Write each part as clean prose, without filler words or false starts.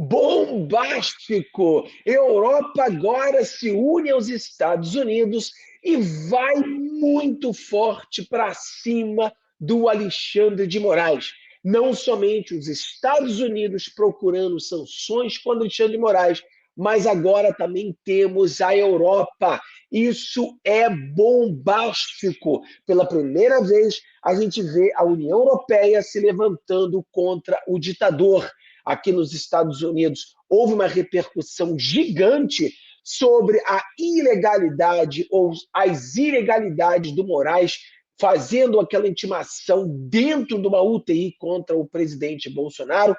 Bombástico! Europa agora se une aos Estados Unidos e vai muito forte para cima do Alexandre de Moraes. Não somente os Estados Unidos procurando sanções contra Alexandre de Moraes, mas agora também temos a Europa. Isso é bombástico. Pela primeira vez, a gente vê a União Europeia se levantando contra o ditador. Aqui nos Estados Unidos houve uma repercussão gigante sobre a ilegalidade ou as ilegalidades do Moraes fazendo aquela intimação dentro de uma UTI contra o presidente Bolsonaro.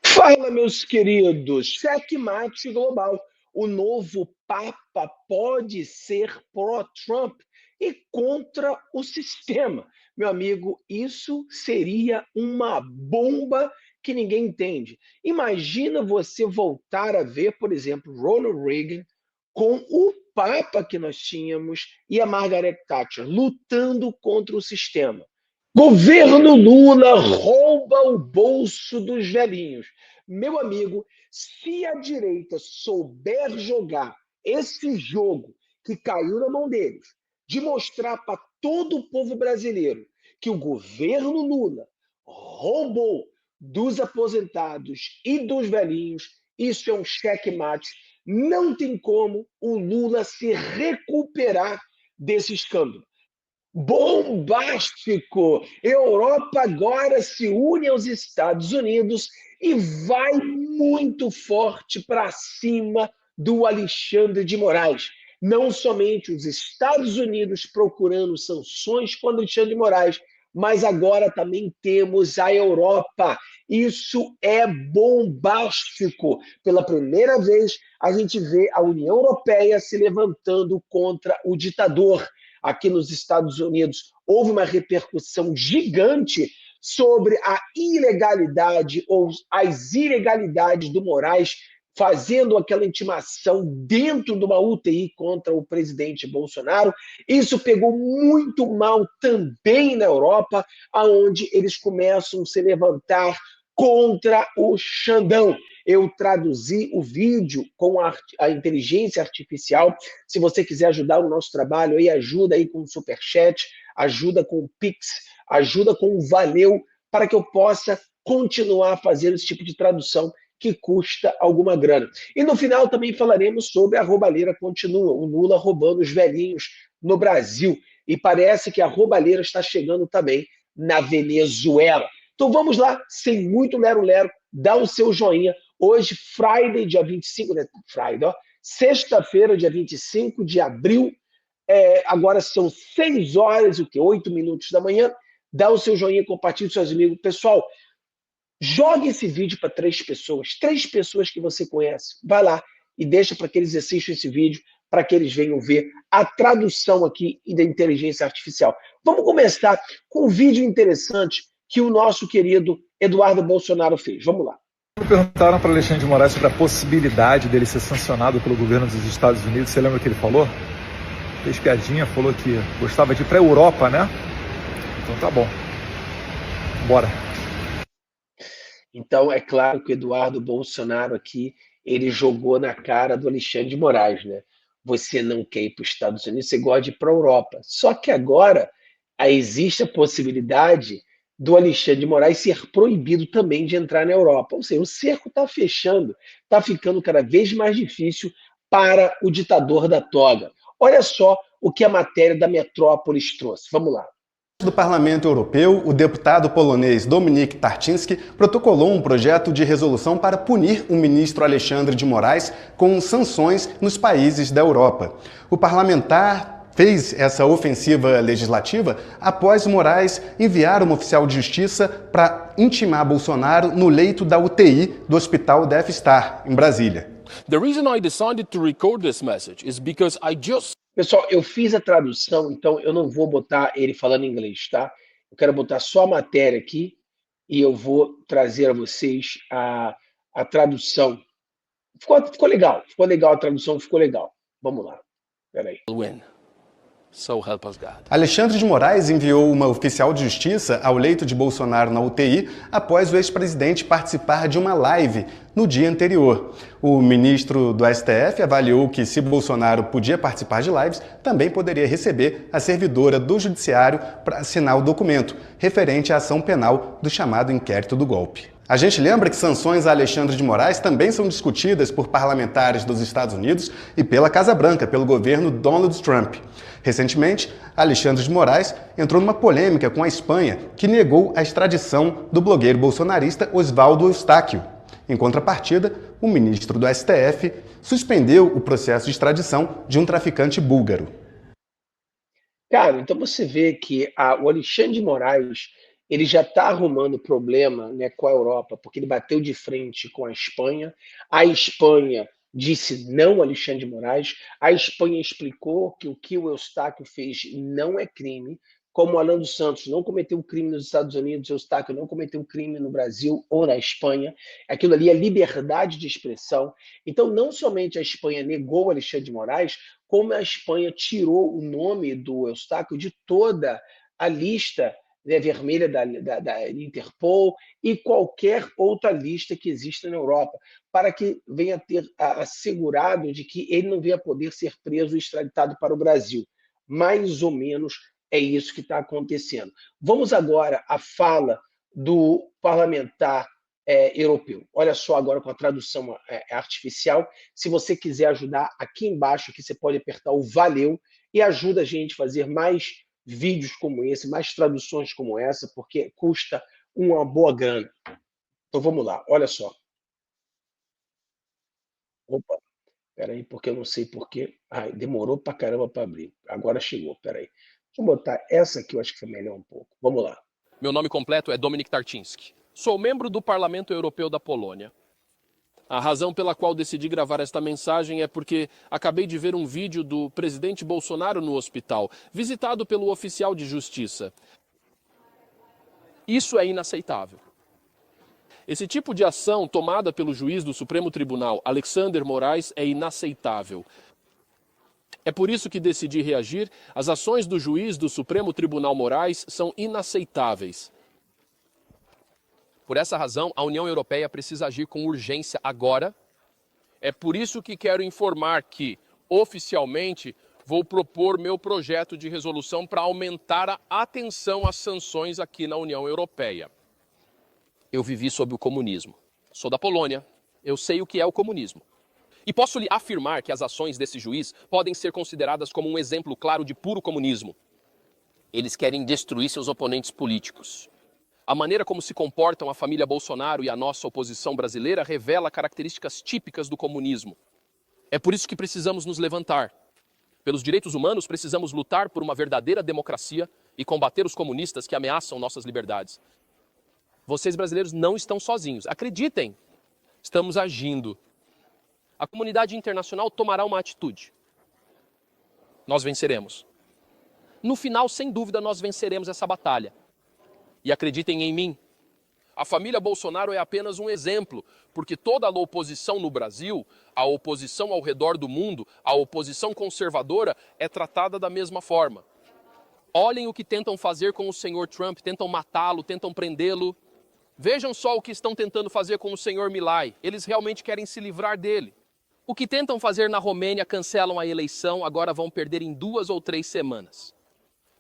Fala, meus queridos, checkmate global. O novo Papa pode ser pró-Trump e contra o sistema. Meu amigo, isso seria uma bomba que ninguém entende. Imagina você voltar a ver, por exemplo, Ronald Reagan com o Papa que nós tínhamos e a Margaret Thatcher lutando contra o sistema. Governo Lula rouba o bolso dos velhinhos. Meu amigo, se a direita souber jogar esse jogo que caiu na mão deles, de mostrar para todo o povo brasileiro que o governo Lula roubou dos aposentados e dos velhinhos, isso é um checkmate. Não tem como o Lula se recuperar desse escândalo. Bombástico! Europa agora se une aos Estados Unidos e vai muito forte para cima do Alexandre de Moraes. Não somente os Estados Unidos procurando sanções contra Alexandre de Moraes, mas agora também temos a Europa. Isso é bombástico. Pela primeira vez, a gente vê a União Europeia se levantando contra o ditador. Aqui nos Estados Unidos houve uma repercussão gigante sobre a ilegalidade ou as ilegalidades do Moraes fazendo aquela intimação dentro de uma UTI contra o presidente Bolsonaro. Isso pegou muito mal também na Europa, onde eles começam a se levantar contra o Xandão. Eu traduzi o vídeo com a inteligência artificial. Se você quiser ajudar o nosso trabalho, aí ajuda aí com o Superchat, ajuda com o Pix, ajuda com o Valeu, para que eu possa continuar fazendo esse tipo de tradução que custa alguma grana. E no final também falaremos sobre a roubalheira continua, o Lula roubando os velhinhos no Brasil. E parece que a roubalheira está chegando também na Venezuela. Então vamos lá, sem muito lero-lero, dá o seu joinha. Hoje, Friday, dia 25, né? Friday, ó. Sexta-feira, dia 25 de abril. Agora são 6 horas, 8 minutos da manhã. Dá o seu joinha, compartilhe com seus amigos. Pessoal, jogue esse vídeo para 3 pessoas que você conhece. Vai lá e deixa para que eles assistam esse vídeo, para que eles venham ver a tradução aqui da inteligência artificial. Vamos começar com um vídeo interessante que o nosso querido Eduardo Bolsonaro fez. Vamos lá. Perguntaram para Alexandre de Moraes sobre a possibilidade dele ser sancionado pelo governo dos Estados Unidos. Você lembra o que ele falou? Fez piadinha, falou que gostava de ir para a Europa, né? Então tá bom. Bora. Então, é claro que o Eduardo Bolsonaro aqui, ele jogou na cara do Alexandre de Moraes, né? Você não quer ir para os Estados Unidos, você gosta de ir para a Europa. Só que agora existe a possibilidade do Alexandre de Moraes ser proibido também de entrar na Europa. Ou seja, o cerco está fechando, está ficando cada vez mais difícil para o ditador da toga. Olha só o que a matéria da Metrópolis trouxe. Vamos lá. Do Parlamento Europeu, o deputado polonês Dominik Tarczyński protocolou um projeto de resolução para punir o ministro Alexandre de Moraes com sanções nos países da Europa. O parlamentar fez essa ofensiva legislativa após Moraes enviar um oficial de justiça para intimar Bolsonaro no leito da UTI do Hospital Death Star, em Brasília. The reason I decided to record this message is because I just... Pessoal, eu fiz a tradução, então eu não vou botar ele falando inglês, tá? Eu quero botar só a matéria aqui e eu vou trazer a vocês a tradução. Ficou legal a tradução, ficou legal. Vamos lá, peraí. win. So help us God. Alexandre de Moraes enviou uma oficial de justiça ao leito de Bolsonaro na UTI após o ex-presidente participar de uma live no dia anterior. O ministro do STF avaliou que, se Bolsonaro podia participar de lives, também poderia receber a servidora do Judiciário para assinar o documento, referente à ação penal do chamado inquérito do golpe. A gente lembra que sanções a Alexandre de Moraes também são discutidas por parlamentares dos Estados Unidos e pela Casa Branca, pelo governo Donald Trump. Recentemente, Alexandre de Moraes entrou numa polêmica com a Espanha, que negou a extradição do blogueiro bolsonarista Oswaldo Eustáquio. Em contrapartida, o ministro do STF suspendeu o processo de extradição de um traficante búlgaro. Cara, então você vê que o Alexandre de Moraes ele já está arrumando problema, né, com a Europa, porque ele bateu de frente com a Espanha. A Espanha disse não ao Alexandre de Moraes. A Espanha explicou que o Eustáquio fez não é crime. Como o Alan dos Santos não cometeu crime nos Estados Unidos, o Eustáquio não cometeu crime no Brasil ou na Espanha. Aquilo ali é liberdade de expressão. Então, não somente a Espanha negou o Alexandre de Moraes, como a Espanha tirou o nome do Eustáquio de toda a lista, né, vermelha da Interpol e qualquer outra lista que exista na Europa, para que venha ter assegurado de que ele não venha poder ser preso e extraditado para o Brasil. Mais ou menos é isso que está acontecendo. Vamos agora à fala do parlamentar europeu. Olha só agora com a tradução artificial. Se você quiser ajudar, aqui embaixo aqui você pode apertar o valeu e ajuda a gente a fazer mais vídeos como esse, mais traduções como essa, porque custa uma boa grana. Então vamos lá, olha só. Opa, peraí, porque eu não sei porquê. Ai, demorou pra caramba para abrir. Agora chegou, peraí. Deixa eu botar essa aqui, eu acho que é melhor um pouco. Vamos lá. Meu nome completo é Dominik Tarczyński. Sou membro do Parlamento Europeu da Polônia. A razão pela qual decidi gravar esta mensagem é porque acabei de ver um vídeo do presidente Bolsonaro no hospital, visitado pelo oficial de justiça. Isso é inaceitável. Esse tipo de ação tomada pelo juiz do Supremo Tribunal, Alexandre Moraes, é inaceitável. É por isso que decidi reagir. As ações do juiz do Supremo Tribunal Moraes são inaceitáveis. Por essa razão, a União Europeia precisa agir com urgência agora. É por isso que quero informar que, oficialmente, vou propor meu projeto de resolução para aumentar a atenção às sanções aqui na União Europeia. Eu vivi sob o comunismo. Sou da Polônia. Eu sei o que é o comunismo. E posso lhe afirmar que as ações desse juiz podem ser consideradas como um exemplo claro de puro comunismo. Eles querem destruir seus oponentes políticos. A maneira como se comportam a família Bolsonaro e a nossa oposição brasileira revela características típicas do comunismo. É por isso que precisamos nos levantar. Pelos direitos humanos, precisamos lutar por uma verdadeira democracia e combater os comunistas que ameaçam nossas liberdades. Vocês brasileiros não estão sozinhos. Acreditem, estamos agindo. A comunidade internacional tomará uma atitude. Nós venceremos. No final, sem dúvida, nós venceremos essa batalha. E acreditem em mim, a família Bolsonaro é apenas um exemplo, porque toda a oposição no Brasil, a oposição ao redor do mundo, a oposição conservadora é tratada da mesma forma. Olhem o que tentam fazer com o senhor Trump, tentam matá-lo, tentam prendê-lo. Vejam só o que estão tentando fazer com o senhor Milei, eles realmente querem se livrar dele. O que tentam fazer na Romênia, cancelam a eleição, agora vão perder em 2 ou 3 semanas.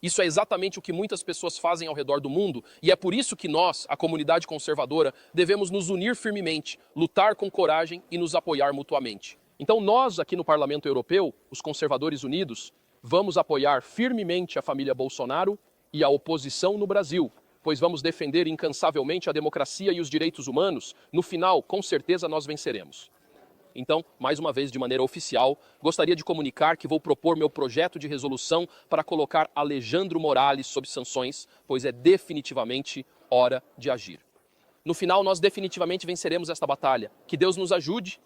Isso é exatamente o que muitas pessoas fazem ao redor do mundo e é por isso que nós, a comunidade conservadora, devemos nos unir firmemente, lutar com coragem e nos apoiar mutuamente. Então nós, aqui no Parlamento Europeu, os conservadores unidos, vamos apoiar firmemente a família Bolsonaro e a oposição no Brasil, pois vamos defender incansavelmente a democracia e os direitos humanos. No final, com certeza, nós venceremos. Então, mais uma vez, de maneira oficial, gostaria de comunicar que vou propor meu projeto de resolução para colocar Alexandre Moraes sob sanções, pois é definitivamente hora de agir. No final, nós definitivamente venceremos esta batalha. Que Deus nos ajude.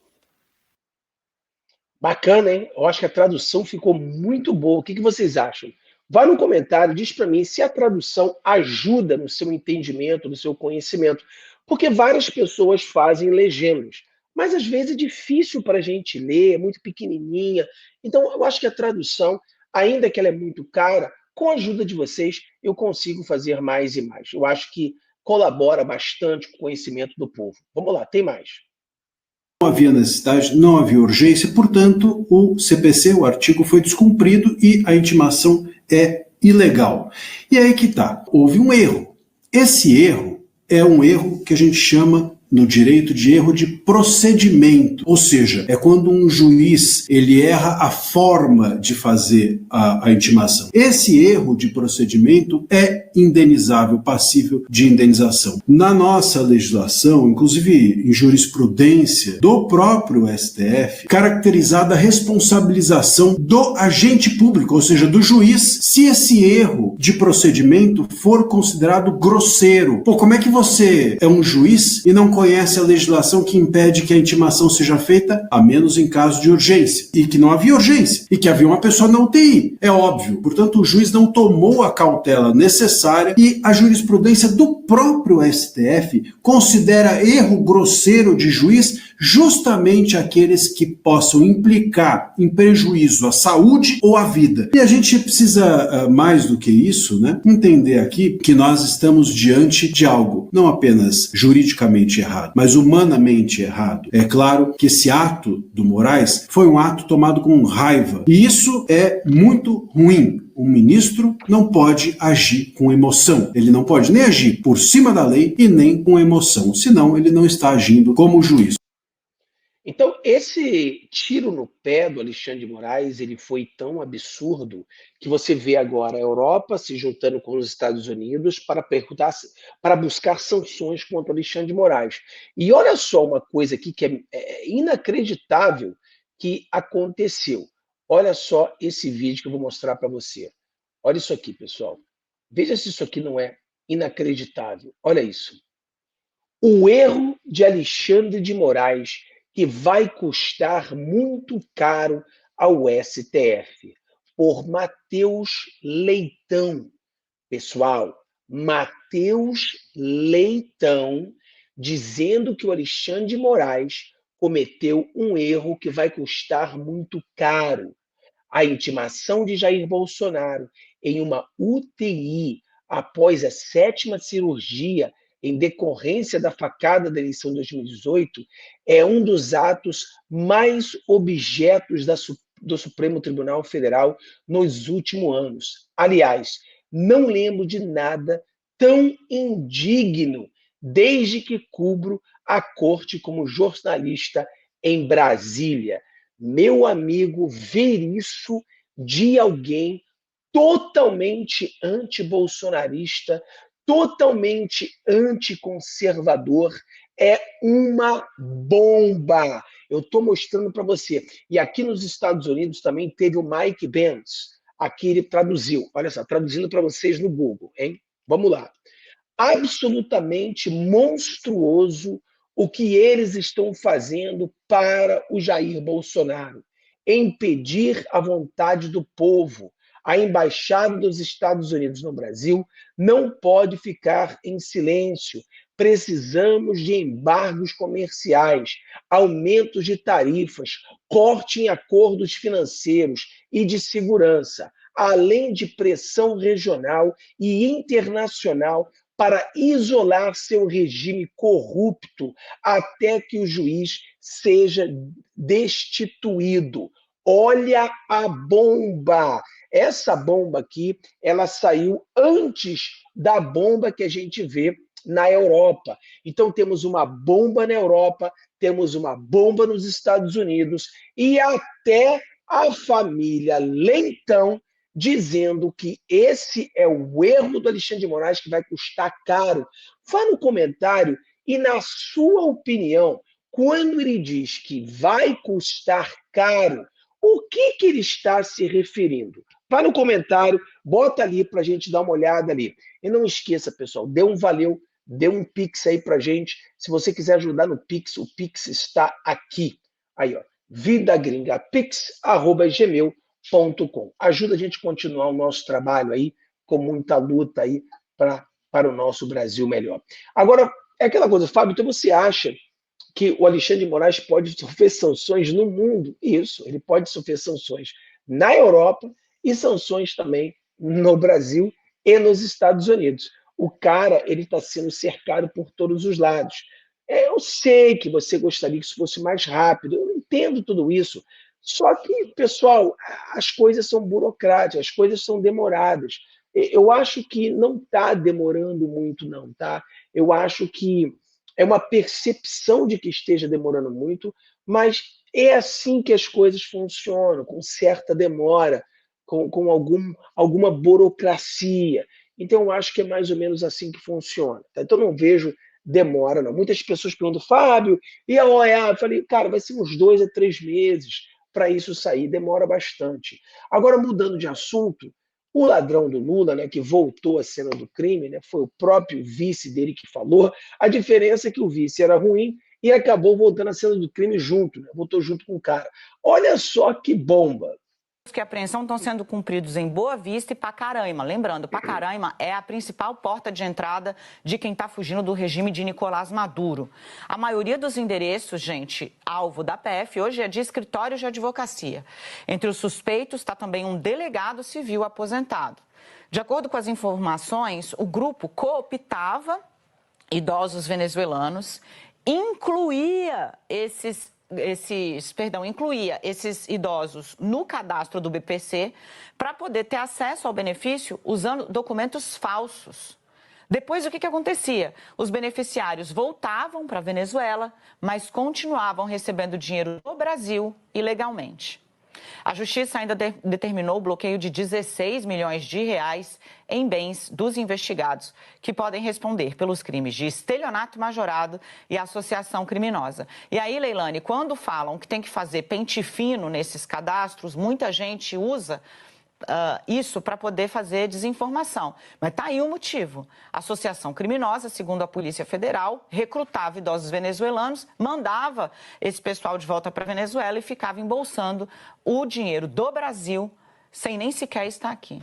Bacana, hein? Eu acho que a tradução ficou muito boa. O que vocês acham? Vai no comentário, diz para mim se a tradução ajuda no seu entendimento, no seu conhecimento, porque várias pessoas fazem legendas. Mas às vezes é difícil para a gente ler, é muito pequenininha. Então, eu acho que a tradução ainda que ela é muito cara, com a ajuda de vocês, eu consigo fazer mais e mais. Eu acho que colabora bastante com o conhecimento do povo. Vamos lá, tem mais. Não havia necessidade, não havia urgência, portanto, o CPC, o artigo, foi descumprido e a intimação é ilegal. E aí que tá, houve um erro. Esse erro é um erro que a gente chama no direito de erro de procedimento, ou seja, é quando um juiz ele erra a forma de fazer a intimação. Esse erro de procedimento é indenizável, passível de indenização. Na nossa legislação, inclusive em jurisprudência do próprio STF, caracterizada a responsabilização do agente público, ou seja, do juiz, se esse erro de procedimento for considerado grosseiro. Pô, como é que você é um juiz e não conhece a legislação que impede que a intimação seja feita, a menos em caso de urgência, e que não havia urgência, e que havia uma pessoa na UTI, é óbvio. Portanto, o juiz não tomou a cautela necessária e a jurisprudência do próprio STF considera erro grosseiro de juiz justamente aqueles que possam implicar em prejuízo à saúde ou à vida. E a gente precisa, mais do que isso, né, entender aqui que nós estamos diante de algo não apenas juridicamente errado, mas humanamente errado. É claro que esse ato do Moraes foi um ato tomado com raiva, e isso é muito ruim. O ministro não pode agir com emoção. Ele não pode nem agir por cima da lei e nem com emoção, senão ele não está agindo como juiz. Então, esse tiro no pé do Alexandre de Moraes, ele foi tão absurdo que você vê agora a Europa se juntando com os Estados Unidos para buscar sanções contra o Alexandre de Moraes. E olha só uma coisa aqui que é inacreditável que aconteceu. Olha só esse vídeo que eu vou mostrar para você. Olha isso aqui, pessoal. Veja se isso aqui não é inacreditável. Olha isso. O erro de Alexandre de Moraes que vai custar muito caro ao STF, por Matheus Leitão. Pessoal, Matheus Leitão dizendo que o Alexandre de Moraes cometeu um erro que vai custar muito caro. A intimação de Jair Bolsonaro em uma UTI após a 7ª cirurgia em decorrência da facada da eleição de 2018, é um dos atos mais objetos do Supremo Tribunal Federal nos últimos anos. Aliás, não lembro de nada tão indigno desde que cubro a corte como jornalista em Brasília. Meu amigo, ver isso de alguém totalmente antibolsonarista, totalmente anticonservador, é uma bomba. Eu estou mostrando para você. E aqui nos Estados Unidos também teve o Mike Pence. Aqui ele traduziu. Olha só, traduzindo para vocês no Google, hein? Vamos lá. Absolutamente monstruoso o que eles estão fazendo para o Jair Bolsonaro. Impedir a vontade do povo. A Embaixada dos Estados Unidos no Brasil não pode ficar em silêncio. Precisamos de embargos comerciais, aumentos de tarifas, corte em acordos financeiros e de segurança, além de pressão regional e internacional para isolar seu regime corrupto até que o juiz seja destituído. Olha a bomba! Essa bomba aqui, ela saiu antes da bomba que a gente vê na Europa. Então, temos uma bomba na Europa, temos uma bomba nos Estados Unidos e até a família Leitão dizendo que esse é o erro do Alexandre de Moraes que vai custar caro. Vá no comentário e, na sua opinião, quando ele diz que vai custar caro, o que ele está se referindo? Vá no comentário, bota ali para a gente dar uma olhada ali. E não esqueça, pessoal, dê um valeu, dê um Pix aí para a gente. Se você quiser ajudar no Pix, o Pix está aqui. Aí, ó, vidagringa.pix@gmail.com. Ajuda a gente a continuar o nosso trabalho aí, com muita luta aí para o nosso Brasil melhor. Agora, é aquela coisa, Fábio, então você acha que o Alexandre de Moraes pode sofrer sanções no mundo? Isso, ele pode sofrer sanções na Europa e sanções também no Brasil e nos Estados Unidos. O cara ele está sendo cercado por todos os lados. Eu sei que você gostaria que isso fosse mais rápido, eu entendo tudo isso. Só que, pessoal, as coisas são burocráticas, as coisas são demoradas. Eu acho que não está demorando muito, não, tá? Eu acho que é uma percepção de que esteja demorando muito, mas é assim que as coisas funcionam, com certa demora, com alguma burocracia. Então, eu acho que é mais ou menos assim que funciona. Tá? Então, não vejo demora, não. Muitas pessoas perguntam, Fábio, e a OEA? Eu falei, cara, vai ser uns 2 a 3 meses para isso sair, demora bastante. Agora, mudando de assunto, o ladrão do Lula, né, que voltou à cena do crime, né, foi o próprio vice dele que falou. A diferença é que o vice era ruim e acabou voltando à cena do crime junto, né, voltou junto com o cara. Olha só que bomba. Que apreensão estão sendo cumpridos em Boa Vista e Pacaraima. Lembrando, Pacaraima é a principal porta de entrada de quem está fugindo do regime de Nicolás Maduro. A maioria dos endereços, gente, alvo da PF, hoje é de escritórios de advocacia. Entre os suspeitos está também um delegado civil aposentado. De acordo com as informações, o grupo cooptava idosos venezuelanos, incluía esses idosos no cadastro do BPC para poder ter acesso ao benefício usando documentos falsos. Depois, o que acontecia? Os beneficiários voltavam para a Venezuela, mas continuavam recebendo dinheiro do Brasil ilegalmente. A Justiça ainda determinou o bloqueio de 16 milhões de reais em bens dos investigados, que podem responder pelos crimes de estelionato majorado e associação criminosa. E aí, Leilane, quando falam que tem que fazer pente fino nesses cadastros, muita gente usa isso para poder fazer desinformação. Mas está aí o motivo. A associação criminosa, segundo a Polícia Federal, recrutava idosos venezuelanos, mandava esse pessoal de volta para a Venezuela e ficava embolsando o dinheiro do Brasil sem nem sequer estar aqui.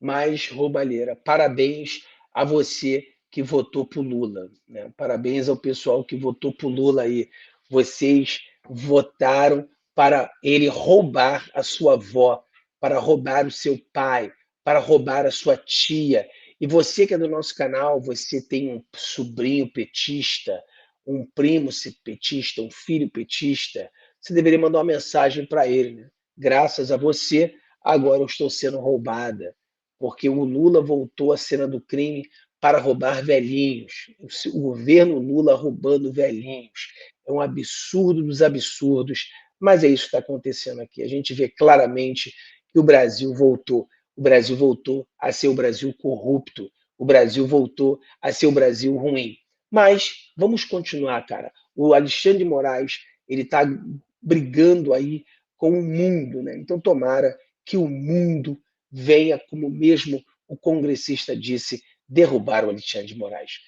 Mas, roubalheira, parabéns a você que votou por Lula, né? Parabéns ao pessoal que votou por Lula aí. Vocês votaram para ele roubar a sua avó, para roubar o seu pai, para roubar a sua tia. E você que é do nosso canal, você tem um sobrinho petista, um primo petista, um filho petista, você deveria mandar uma mensagem para ele, né? Graças a você, agora eu estou sendo roubada, porque o Lula voltou à cena do crime para roubar velhinhos. O governo Lula roubando velhinhos. É um absurdo dos absurdos, mas é isso que está acontecendo aqui. A gente vê claramente que o Brasil voltou. O Brasil voltou a ser o Brasil corrupto. O Brasil voltou a ser o Brasil ruim. Mas vamos continuar, cara. O Alexandre de Moraes, ele está brigando aí com o mundo, né? Então tomara que o mundo venha, como mesmo o congressista disse, derrubar o Alexandre de Moraes.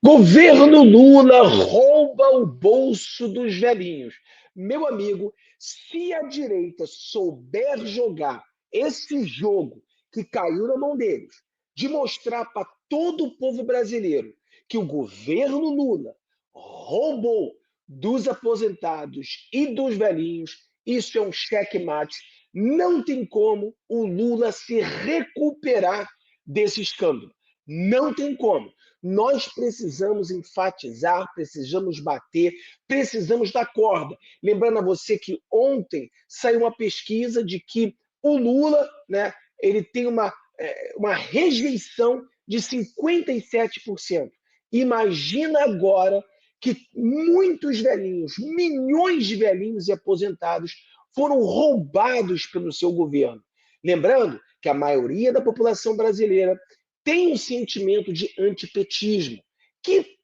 Governo Lula rouba o bolso dos velhinhos. Meu amigo, se a direita souber jogar esse jogo que caiu na mão deles, de mostrar para todo o povo brasileiro que o governo Lula roubou dos aposentados e dos velhinhos, isso é um checkmate. Não tem como o Lula se recuperar desse escândalo. Não tem como. Nós precisamos enfatizar, precisamos bater, precisamos dar corda. Lembrando a você que ontem saiu uma pesquisa de que o Lula, né, ele tem uma rejeição de 57%. Imagina agora que muitos velhinhos, milhões de velhinhos e aposentados foram roubados pelo seu governo. Lembrando que a maioria da população brasileira tem um sentimento de antipetismo, que,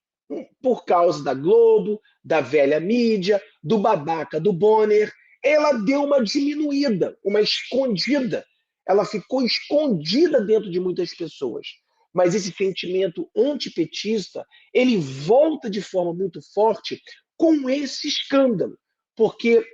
por causa da Globo, da velha mídia, do babaca do Bonner, ela deu uma diminuída, uma escondida. Ela ficou escondida dentro de muitas pessoas. Mas esse sentimento antipetista, ele volta de forma muito forte com esse escândalo. Porque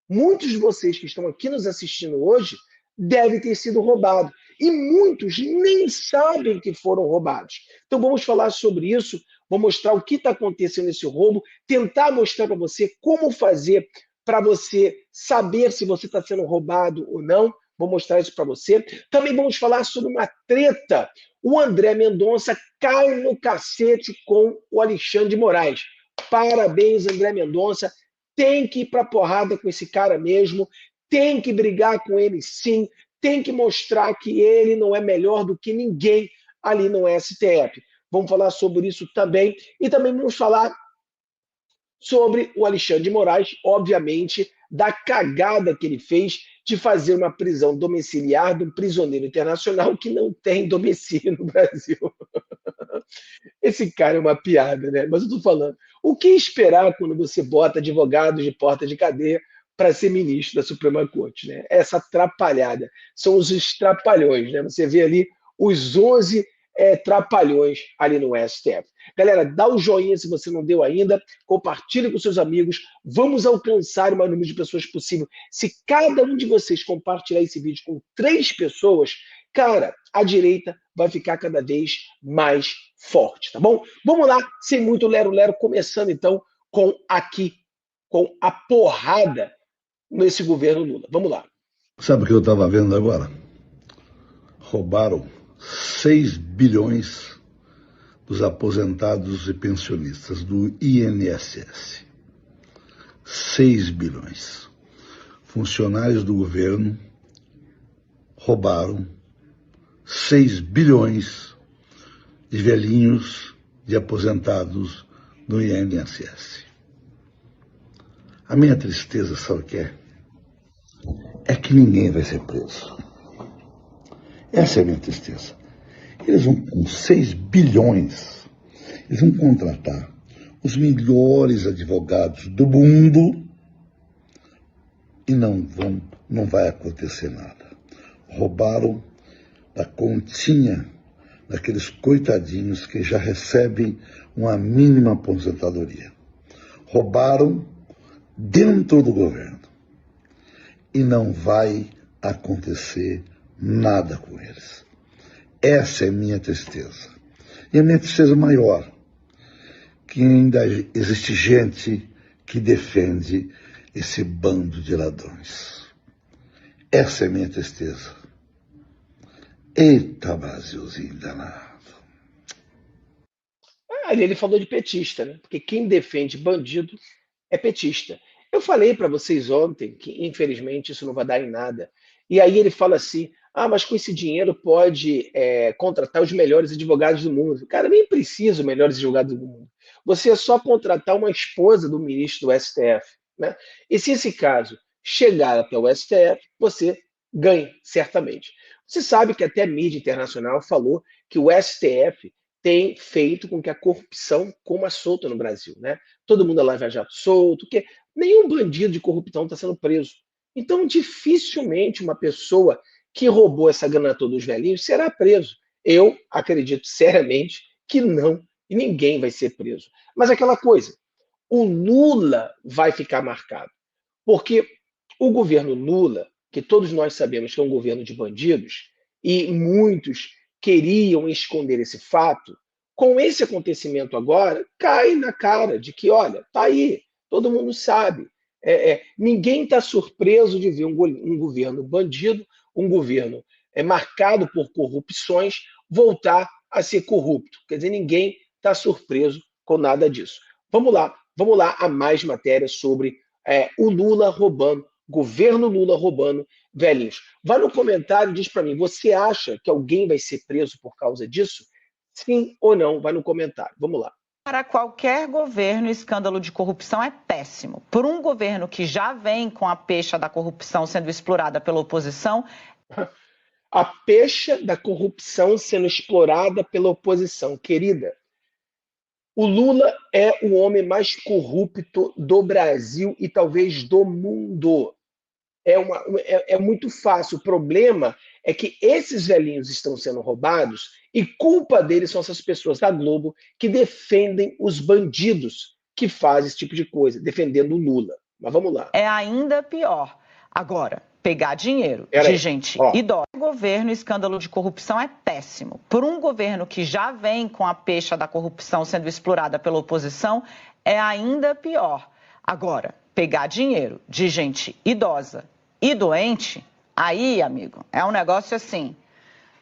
muitos de vocês que estão aqui nos assistindo hoje devem ter sido roubados. E muitos nem sabem que foram roubados. Então vamos falar sobre isso, vou mostrar o que está acontecendo nesse roubo, tentar mostrar para você como fazer para você saber se você está sendo roubado ou não. Vou mostrar isso para você. Também vamos falar sobre uma treta. O André Mendonça cai no cacete com o Alexandre de Moraes. Parabéns, André Mendonça. Tem que ir para porrada com esse cara mesmo. Tem que brigar com ele, sim. Tem que mostrar que ele não é melhor do que ninguém ali no STF. Vamos falar sobre isso também. E também vamos falar sobre o Alexandre de Moraes, obviamente, da cagada que ele fez de fazer uma prisão domiciliar de um prisioneiro internacional que não tem domicílio no Brasil. Esse cara é uma piada, né? Mas eu tô falando, o que esperar quando você bota advogados de porta de cadeia para ser ministro da Suprema Corte, né? Essa atrapalhada. São os estrapalhões, né? Você vê ali os 11 trapalhões ali no STF. Galera, dá o joinha se você não deu ainda, compartilhe com seus amigos, vamos alcançar o maior número de pessoas possível. Se cada um de vocês compartilhar esse vídeo com 3 pessoas, cara, a direita vai ficar cada vez mais forte, tá bom? Vamos lá, sem muito lero-lero, começando então com a porrada nesse governo Lula. Vamos lá. Sabe o que eu estava vendo agora? Roubaram 6 bilhões dos aposentados e pensionistas do INSS. 6 bilhões. Funcionários do governo roubaram 6 bilhões de velhinhos, de aposentados do INSS. A minha tristeza, sabe o que é? É que ninguém vai ser preso. Essa é a minha tristeza. Eles vão, com 6 bilhões, eles vão contratar os melhores advogados do mundo e não vai acontecer nada. Roubaram da continha daqueles coitadinhos que já recebem uma mínima aposentadoria. Roubaram dentro do governo e não vai acontecer nada com eles. Essa é minha tristeza. E a minha tristeza maior, que ainda existe gente que defende esse bando de ladrões. Essa é minha tristeza. Eita, Brasilzinho danado. Ali ele falou de petista, né? Porque quem defende bandido é petista. Eu falei para vocês ontem que, infelizmente, isso não vai dar em nada. E aí ele fala assim, mas com esse dinheiro pode contratar os melhores advogados do mundo. Cara, nem precisa os melhores advogados do mundo. Você é só contratar uma esposa do ministro do STF, né? E se esse caso chegar até o STF, você ganha, certamente. Você sabe que até a mídia internacional falou que o STF tem feito com que a corrupção coma solta no Brasil, né? Todo mundo é lava-jato solto, porque nenhum bandido de corrupção está sendo preso. Então, dificilmente uma pessoa que roubou essa grana toda dos velhinhos será preso. Eu acredito seriamente que não, e ninguém vai ser preso. Mas aquela coisa, o Lula vai ficar marcado, porque o governo Lula, que todos nós sabemos que é um governo de bandidos, e muitos queriam esconder esse fato, com esse acontecimento agora, cai na cara de que, olha, tá aí, todo mundo sabe. Ninguém está surpreso de ver um governo bandido, um governo marcado por corrupções, voltar a ser corrupto. Quer dizer, ninguém está surpreso com nada disso. Vamos lá a mais matérias sobre o Lula roubando, governo Lula roubando velhinhos. Vai no comentário e diz para mim, você acha que alguém vai ser preso por causa disso? Sim ou não? Vai no comentário. Vamos lá. Para qualquer governo, o escândalo de corrupção é péssimo. Por um governo que já vem com a pecha da corrupção sendo explorada pela oposição... A pecha da corrupção sendo explorada pela oposição. Querida, o Lula é o homem mais corrupto do Brasil e talvez do mundo. É muito fácil. O problema é que esses velhinhos estão sendo roubados e culpa deles são essas pessoas da Globo que defendem os bandidos que fazem esse tipo de coisa, defendendo o Lula. Mas vamos lá. É ainda pior. Agora, pegar dinheiro de gente idosa. O governo, escândalo de corrupção é péssimo. Por um governo que já vem com a pecha da corrupção sendo explorada pela oposição, é ainda pior. Agora, pegar dinheiro de gente idosa e doente, aí, amigo, é um negócio assim,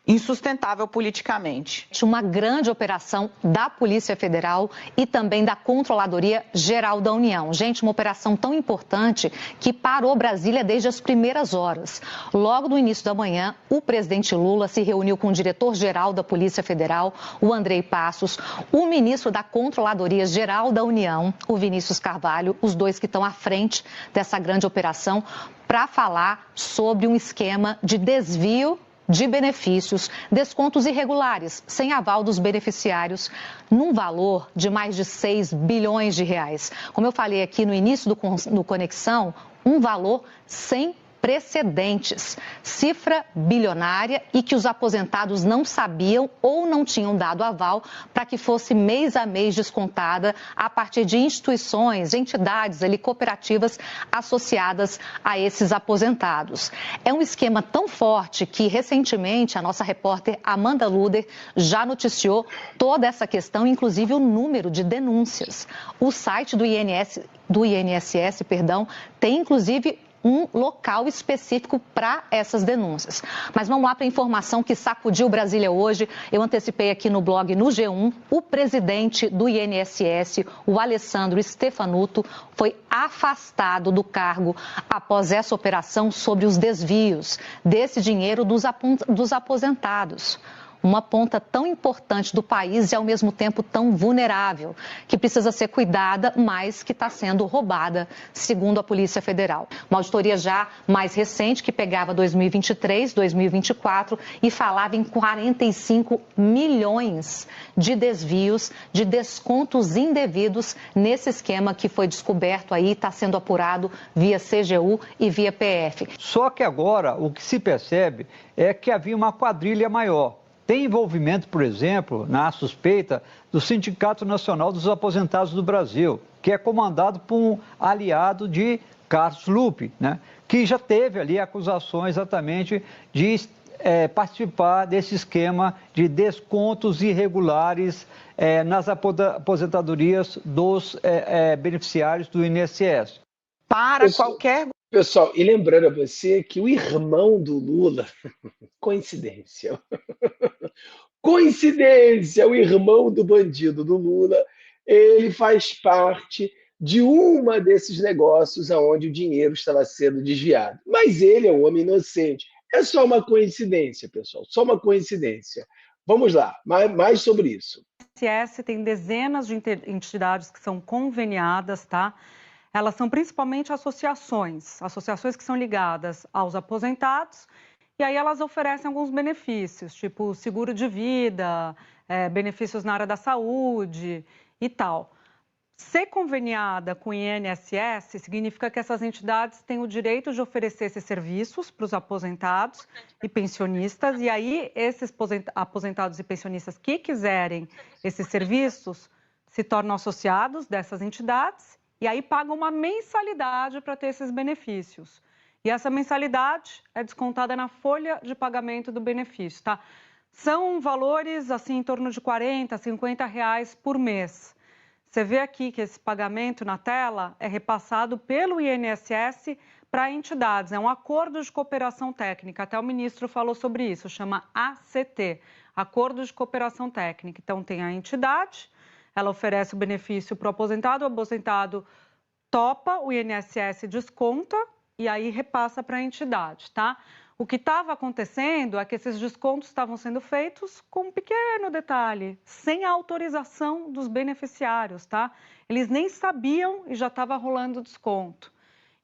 insustentável politicamente. Uma grande operação da Polícia Federal e também da Controladoria Geral da União. Gente, uma operação tão importante que parou Brasília desde as primeiras horas. Logo no início da manhã, o presidente Lula se reuniu com o diretor-geral da Polícia Federal, o Andrei Passos, o ministro da Controladoria Geral da União, o Vinícius Carvalho, os dois que estão à frente dessa grande operação, para falar sobre um esquema de desvio de benefícios, descontos irregulares, sem aval dos beneficiários, num valor de mais de 6 bilhões de reais. Como eu falei aqui no início do Conexão, um valor sem precedentes, cifra bilionária e que os aposentados não sabiam ou não tinham dado aval para que fosse mês a mês descontada a partir de instituições, entidades, cooperativas associadas a esses aposentados. É um esquema tão forte que recentemente a nossa repórter Amanda Luder já noticiou toda essa questão, inclusive o número de denúncias. O site do INSS, tem inclusive um local específico para essas denúncias. Mas vamos lá para a informação que sacudiu Brasília hoje. Eu antecipei aqui no blog no G1, o presidente do INSS, o Alessandro Stefanuto, foi afastado do cargo após essa operação sobre os desvios desse dinheiro dos aposentados. Uma ponta tão importante do país e, ao mesmo tempo, tão vulnerável, que precisa ser cuidada, mas que está sendo roubada, segundo a Polícia Federal. Uma auditoria já mais recente, que pegava 2023, 2024 e falava em 45 milhões de desvios, de descontos indevidos nesse esquema que foi descoberto aí, está sendo apurado via CGU e via PF. Só que agora o que se percebe é que havia uma quadrilha maior. Tem envolvimento, por exemplo, na suspeita do Sindicato Nacional dos Aposentados do Brasil, que é comandado por um aliado de Carlos Lupe, né? Que já teve ali acusações exatamente de participar desse esquema de descontos irregulares nas aposentadorias dos beneficiários do INSS. Para qualquer... Pessoal, e lembrando a você que o irmão do Lula, coincidência, coincidência, o irmão do bandido do Lula, ele faz parte de uma desses negócios onde o dinheiro estava sendo desviado. Mas ele é um homem inocente. É só uma coincidência, pessoal, só uma coincidência. Vamos lá, mais sobre isso. O INSS tem dezenas de entidades que são conveniadas, tá? Elas são principalmente associações que são ligadas aos aposentados, e aí elas oferecem alguns benefícios, tipo seguro de vida, benefícios na área da saúde e tal. Ser conveniada com o INSS significa que essas entidades têm o direito de oferecer esses serviços para os aposentados e pensionistas, e aí esses aposentados e pensionistas que quiserem esses serviços se tornam associados dessas entidades, e aí pagam uma mensalidade para ter esses benefícios. E essa mensalidade é descontada na folha de pagamento do benefício, tá? São valores, assim, em torno de R$40, R$50 por mês. Você vê aqui que esse pagamento na tela é repassado pelo INSS para entidades. É um acordo de cooperação técnica, até o ministro falou sobre isso, chama ACT, Acordo de Cooperação Técnica. Então, tem a entidade... Ela oferece o benefício para o aposentado topa, o INSS desconta e aí repassa para a entidade, tá? O que estava acontecendo é que esses descontos estavam sendo feitos com um pequeno detalhe, sem a autorização dos beneficiários, tá? Eles nem sabiam e já estava rolando desconto.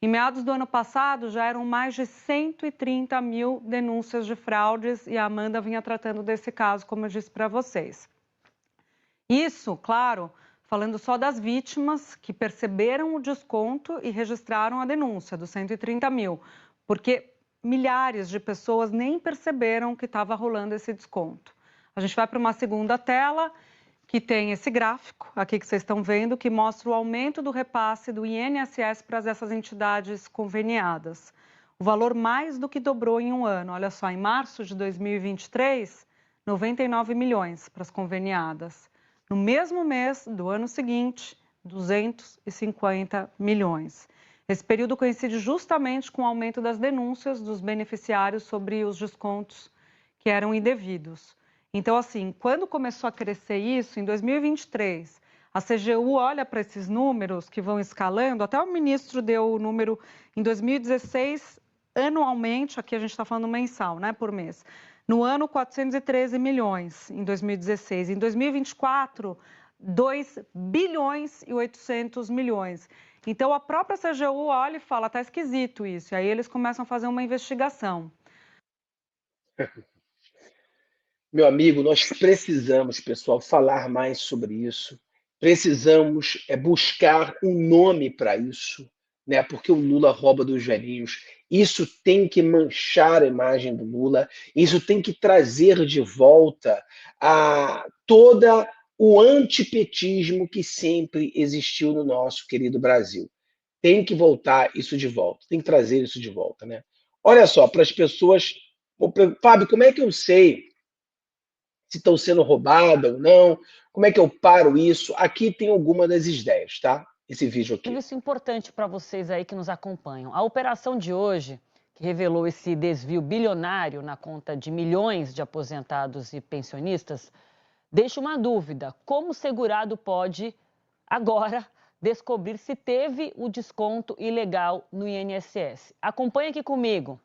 Em meados do ano passado, já eram mais de 130 mil denúncias de fraudes e a Amanda vinha tratando desse caso, como eu disse para vocês. Isso, claro, falando só das vítimas que perceberam o desconto e registraram a denúncia dos 130 mil, porque milhares de pessoas nem perceberam que estava rolando esse desconto. A gente vai para uma segunda tela que tem esse gráfico aqui que vocês estão vendo, que mostra o aumento do repasse do INSS para essas entidades conveniadas. O valor mais do que dobrou em um ano. Olha só, em março de 2023, 99 milhões para as conveniadas. No mesmo mês do ano seguinte, 250 milhões. Esse período coincide justamente com o aumento das denúncias dos beneficiários sobre os descontos que eram indevidos. Então, assim, quando começou a crescer isso, em 2023, a CGU olha para esses números que vão escalando, até o ministro deu o número em 2016, anualmente, aqui a gente está falando mensal, né, por mês. No ano, 413 milhões em 2016. Em 2024, 2 bilhões e 800 milhões. Então, a própria CGU olha e fala, tá esquisito isso. E aí eles começam a fazer uma investigação. Meu amigo, nós precisamos, pessoal, falar mais sobre isso. Precisamos buscar um nome para isso, né? Porque o Lula rouba dos velhinhos. Isso tem que manchar a imagem do Lula. Isso tem que trazer de volta toda o antipetismo que sempre existiu no nosso querido Brasil. Tem que voltar isso de volta, tem que trazer isso de volta, né? Olha só, para as pessoas... Fábio, como é que eu sei se estão sendo roubadas ou não? Como é que eu paro isso? Aqui tem alguma das ideias, tá? Esse vídeo aqui. Isso é importante para vocês aí que nos acompanham. A operação de hoje, que revelou esse desvio bilionário na conta de milhões de aposentados e pensionistas, deixa uma dúvida: como o segurado pode agora descobrir se teve o desconto ilegal no INSS? Acompanhe aqui comigo.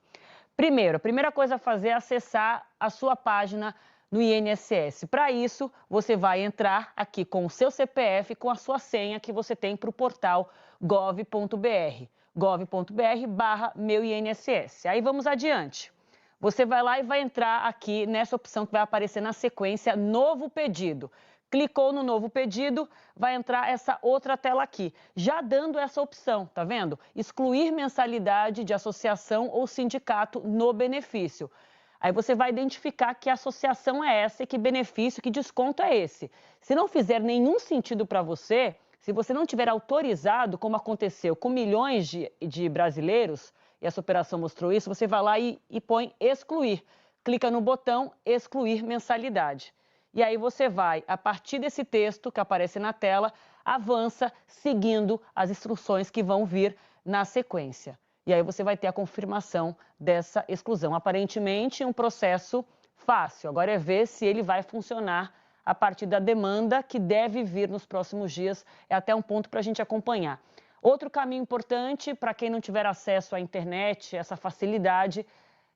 Primeiro, a primeira coisa a fazer é acessar a sua página no INSS. Para isso, você vai entrar aqui com o seu CPF, com a sua senha que você tem para o portal gov.br, gov.br/meu-INSS. Aí vamos adiante. Você vai lá e vai entrar aqui nessa opção que vai aparecer na sequência, novo pedido. Clicou no novo pedido, vai entrar essa outra tela aqui, já dando essa opção, tá vendo? Excluir mensalidade de associação ou sindicato no benefício. Aí você vai identificar que associação é essa e que benefício, que desconto é esse. Se não fizer nenhum sentido para você, se você não tiver autorizado, como aconteceu com milhões de brasileiros, e essa operação mostrou isso, você vai lá e põe excluir. Clica no botão excluir mensalidade. E aí você vai, a partir desse texto que aparece na tela, avança seguindo as instruções que vão vir na sequência. E aí você vai ter a confirmação dessa exclusão. Aparentemente, um processo fácil. Agora é ver se ele vai funcionar a partir da demanda que deve vir nos próximos dias. É até um ponto para a gente acompanhar. Outro caminho importante, para quem não tiver acesso à internet, essa facilidade,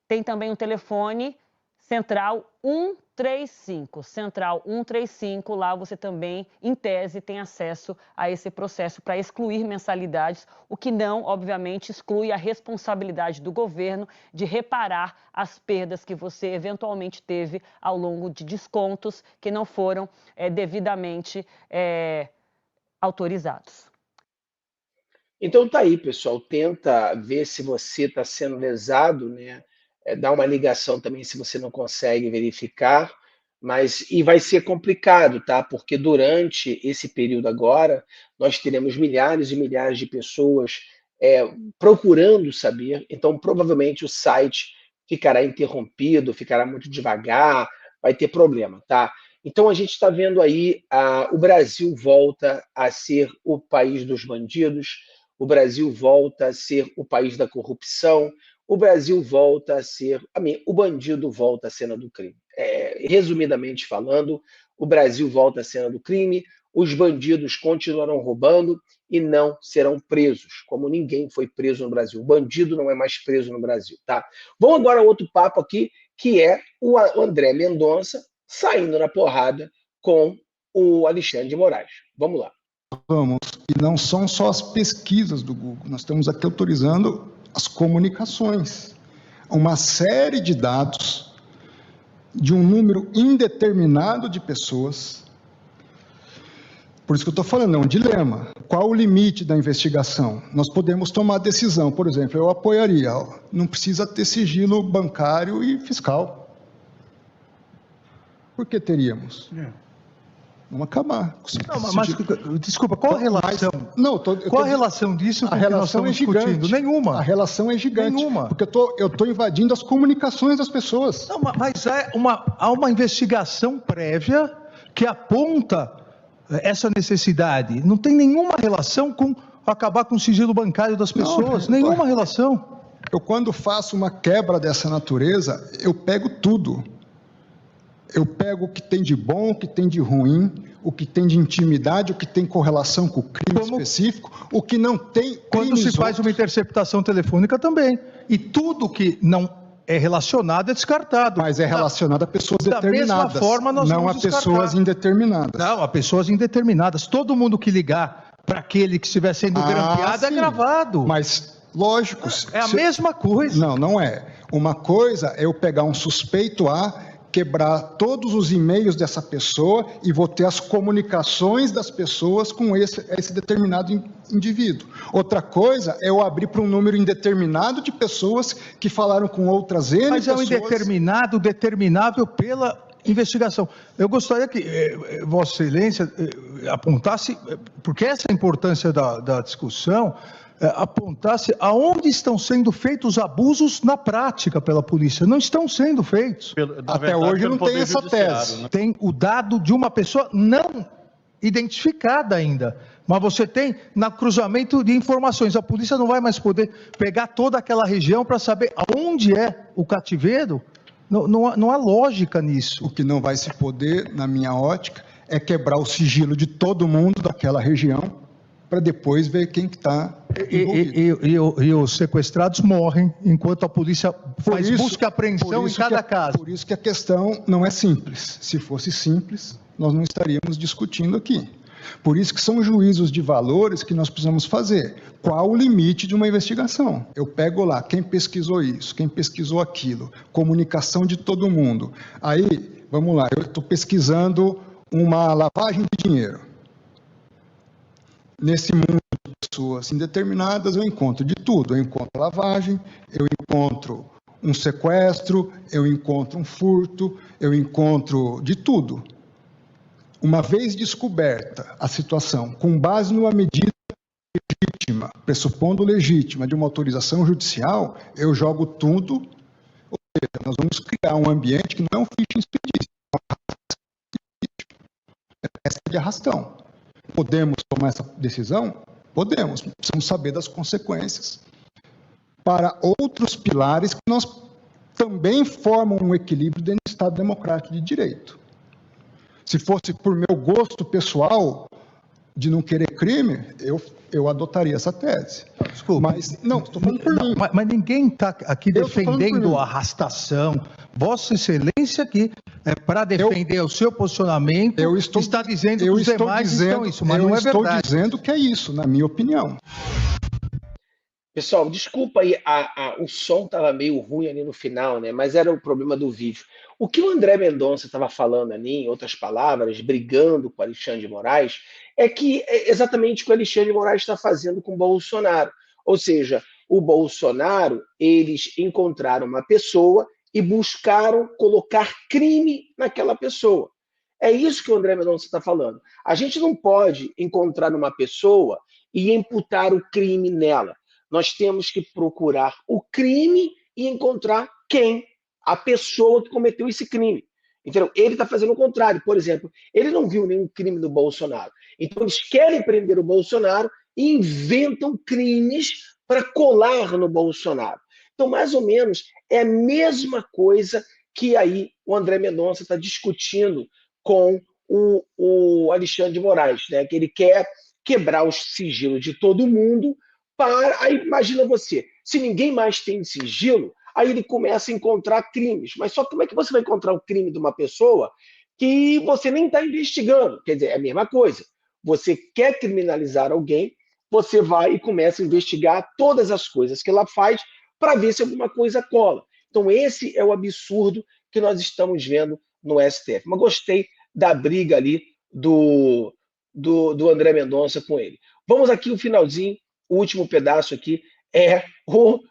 tem também um telefone Central 135. Central 135, lá você também, em tese, tem acesso a esse processo para excluir mensalidades, o que não, obviamente, exclui a responsabilidade do governo de reparar as perdas que você eventualmente teve ao longo de descontos que não foram devidamente autorizados. Então tá aí, pessoal. Tenta ver se você está sendo lesado, né? Dá uma ligação também se você não consegue verificar, e vai ser complicado, tá? Porque durante esse período agora, nós teremos milhares e milhares de pessoas procurando saber, então provavelmente o site ficará interrompido, ficará muito devagar, vai ter problema, tá? Então a gente está vendo aí, o Brasil volta a ser o país dos bandidos, o Brasil volta a ser o país da corrupção, o Brasil volta a ser, o bandido volta à cena do crime. Resumidamente falando, o Brasil volta à cena do crime, os bandidos continuarão roubando e não serão presos, como ninguém foi preso no Brasil. O bandido não é mais preso no Brasil, tá? Vamos agora a outro papo aqui, que é o André Mendonça saindo na porrada com o Alexandre de Moraes. Vamos lá. Vamos, e não são só as pesquisas do Google, nós estamos aqui autorizando as comunicações, uma série de dados de um número indeterminado de pessoas. Por isso que eu estou falando, é um dilema. Qual o limite da investigação? Nós podemos tomar decisão, por exemplo, eu apoiaria, não precisa ter sigilo bancário e fiscal. Por que teríamos? Vamos acabar. Mas, desculpa, qual a relação? Qual a relação disso com o que nós estamos discutindo? Nenhuma. A relação é gigante. Nenhuma. Porque eu estou invadindo as comunicações das pessoas. Não, mas há uma investigação prévia que aponta essa necessidade. Não tem nenhuma relação com acabar com o sigilo bancário das pessoas. Nenhuma relação. Eu, quando faço uma quebra dessa natureza, eu pego tudo. Eu pego o que tem de bom, o que tem de ruim, o que tem de intimidade, o que tem correlação com o crime específico, o que não tem. Quando se faz uma interceptação telefônica também. E tudo que não é relacionado é descartado. Mas é relacionado a pessoas determinadas. Da mesma forma, nós não a pessoas indeterminadas. Não, a pessoas indeterminadas. Todo mundo que ligar para aquele que estiver sendo grampeado é gravado. Mas, lógico. É a mesma coisa. Não, não é. Uma coisa é eu pegar um suspeito quebrar todos os e-mails dessa pessoa e vou ter as comunicações das pessoas com esse determinado indivíduo. Outra coisa é eu abrir para um número indeterminado de pessoas que falaram com outras N Mas pessoas. É um indeterminado, determinável pela investigação. Eu gostaria que Vossa Excelência apontasse, porque essa é a importância da discussão, apontasse aonde estão sendo feitos abusos na prática pela polícia. Não estão sendo feitos. Até hoje não tem essa tese. Né? Tem o dado de uma pessoa não identificada ainda, mas você tem no cruzamento de informações. A polícia não vai mais poder pegar toda aquela região para saber aonde é o cativeiro. Não há lógica nisso. O que não vai se poder, na minha ótica, é quebrar o sigilo de todo mundo daquela região, para depois ver quem que está envolvido. E os sequestrados morrem enquanto a polícia faz busca e apreensão em cada caso. Por isso que a questão não é simples. Se fosse simples, nós não estaríamos discutindo aqui. Por isso que são juízos de valores que nós precisamos fazer. Qual o limite de uma investigação? Eu pego lá quem pesquisou isso, quem pesquisou aquilo, comunicação de todo mundo. Aí, vamos lá, eu estou pesquisando uma lavagem de dinheiro. Nesse mundo de pessoas indeterminadas, eu encontro de tudo. Eu encontro lavagem, eu encontro um sequestro, eu encontro um furto, eu encontro de tudo. Uma vez descoberta a situação, com base numa medida legítima, pressupondo legítima de uma autorização judicial, eu jogo tudo, ou seja, nós vamos criar um ambiente que não é um fishing expedition, é pesca de arrastão. Podemos tomar essa decisão? Podemos, precisamos saber das consequências. Para outros pilares que nós também formam um equilíbrio dentro do Estado Democrático de Direito. Se fosse por meu gosto pessoal de não querer crime, eu adotaria essa tese. Desculpa. Mas, não, estou falando por mim. Mas ninguém está aqui defendendo a arrastação. Vossa Excelência aqui, para defender o seu posicionamento, está dizendo que os demais estão isso, mas não é verdade. Eu estou dizendo que é isso, na minha opinião. Pessoal, desculpa aí, o som estava meio ruim ali no final, né? Mas era o problema do vídeo. O que o André Mendonça estava falando ali, em outras palavras, brigando com o Alexandre de Moraes, é que é exatamente o que o Alexandre de Moraes está fazendo com o Bolsonaro. Ou seja, o Bolsonaro, eles encontraram uma pessoa e buscaram colocar crime naquela pessoa. É isso que o André Mendonça está falando. A gente não pode encontrar uma pessoa e imputar o crime nela. Nós temos que procurar o crime e encontrar quem? A pessoa que cometeu esse crime. Entendeu? Ele está fazendo o contrário. Por exemplo, ele não viu nenhum crime do Bolsonaro. Então, eles querem prender o Bolsonaro e inventam crimes para colar no Bolsonaro. Então, mais ou menos, é a mesma coisa que aí o André Mendonça está discutindo com o Alexandre de Moraes, né? Que ele quer quebrar o sigilo de todo mundo. Aí imagina você, se ninguém mais tem sigilo, aí ele começa a encontrar crimes. Mas só como é que você vai encontrar o crime de uma pessoa que você nem está investigando? Quer dizer, é a mesma coisa. Você quer criminalizar alguém, você vai e começa a investigar todas as coisas que ela faz para ver se alguma coisa cola. Então esse é o absurdo que nós estamos vendo no STF. Mas gostei da briga ali do André Mendonça com ele. Vamos aqui o finalzinho. O último pedaço aqui é o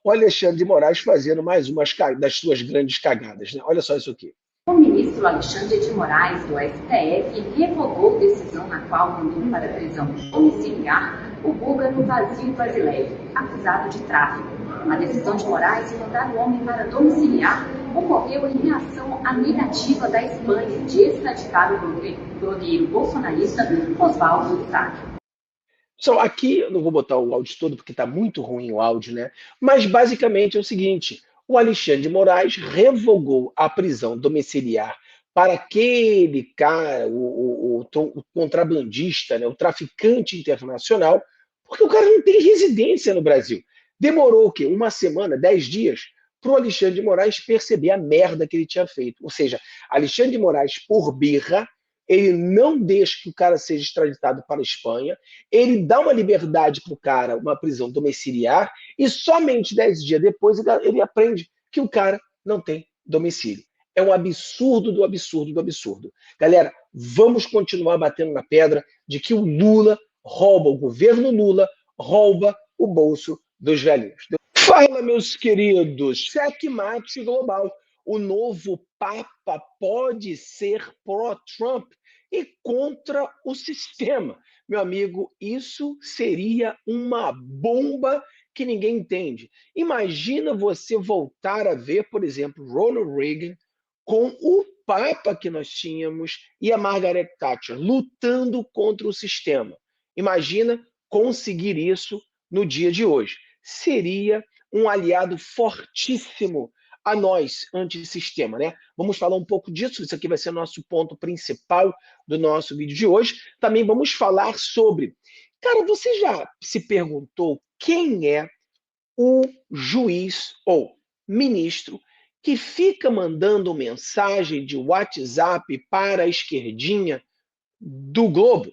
Alexandre de Moraes fazendo mais uma das suas grandes cagadas, né? Olha só isso aqui. O ministro Alexandre de Moraes, do STF, revogou decisão na qual mandou para a prisão domiciliar o búlgaro Vasil Vasilev, acusado de tráfico. A decisão de Moraes de mandar o homem para domiciliar ocorreu em reação à negativa da Espanha de extraditar o blogueiro bolsonarista Oswaldo Sacchi. Só aqui, eu não vou botar o áudio todo porque está muito ruim o áudio, né? Mas basicamente é o seguinte: o Alexandre de Moraes revogou a prisão domiciliar para aquele cara, o contrabandista, né, o traficante internacional, porque o cara não tem residência no Brasil. Demorou o quê? Uma semana, 10 dias, para o Alexandre de Moraes perceber a merda que ele tinha feito. Ou seja, Alexandre de Moraes, por birra, ele não deixa que o cara seja extraditado para a Espanha, ele dá uma liberdade para o cara, uma prisão domiciliar, e somente 10 dias depois ele aprende que o cara não tem domicílio. É um absurdo do absurdo do absurdo. Galera, vamos continuar batendo na pedra de que o Lula rouba, o governo Lula rouba o bolso dos velhinhos. Fala, meus queridos, checkmate global. O novo Papa pode ser pró-Trump e contra o sistema. Meu amigo, isso seria uma bomba que ninguém entende. Imagina você voltar a ver, por exemplo, Ronald Reagan com o Papa que nós tínhamos e a Margaret Thatcher lutando contra o sistema. Imagina conseguir isso no dia de hoje. Seria um aliado fortíssimo a nós, antissistema, né? Vamos falar um pouco disso, isso aqui vai ser o nosso ponto principal do nosso vídeo de hoje. Também vamos falar sobre... Cara, você já se perguntou quem é o juiz ou ministro que fica mandando mensagem de WhatsApp para a esquerdinha do Globo?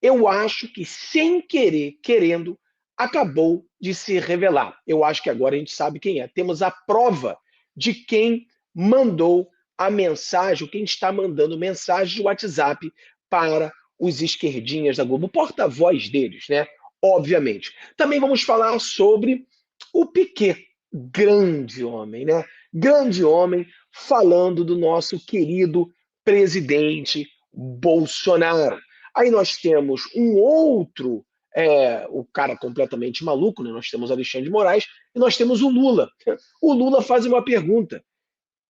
Eu acho que, sem querer, querendo, acabou de se revelar. Eu acho que agora a gente sabe quem é. Temos a prova de quem mandou a mensagem, quem está mandando mensagem de WhatsApp para os esquerdinhas da Globo, o porta-voz deles, né? Obviamente. Também vamos falar sobre o Piquet, grande homem, né? Grande homem, falando do nosso querido presidente Bolsonaro. Aí nós temos um outro, o cara completamente maluco, né? Nós temos Alexandre de Moraes e nós temos o Lula. O Lula faz uma pergunta: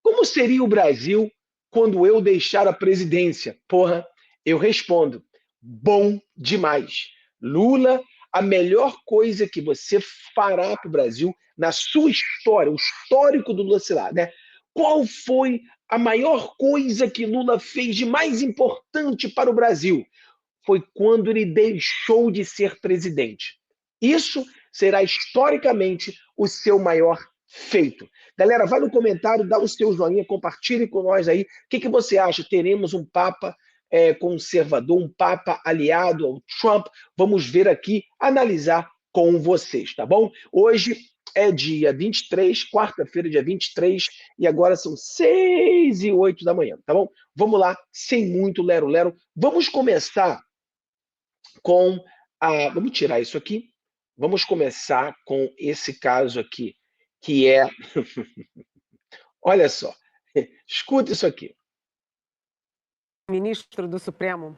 como seria o Brasil quando eu deixar a presidência? Porra, eu respondo: bom demais. Lula, a melhor coisa que você fará para o Brasil na sua história, o histórico do Lula, sei lá, né? Qual foi a maior coisa que Lula fez de mais importante para o Brasil? Foi quando ele deixou de ser presidente. Isso será historicamente o seu maior feito. Galera, vai no comentário, dá o seu joinha, compartilhe com nós aí. O que você acha? Teremos um Papa conservador, um Papa aliado ao Trump? Vamos ver aqui, analisar com vocês, tá bom? Hoje é dia 23, quarta-feira, dia 23, e agora são 6h08 da manhã, tá bom? Vamos lá, sem muito lero-lero. Vamos começar com a... Vamos tirar isso aqui. Vamos começar com esse caso aqui, que é... Olha só, escuta isso aqui. O ministro do Supremo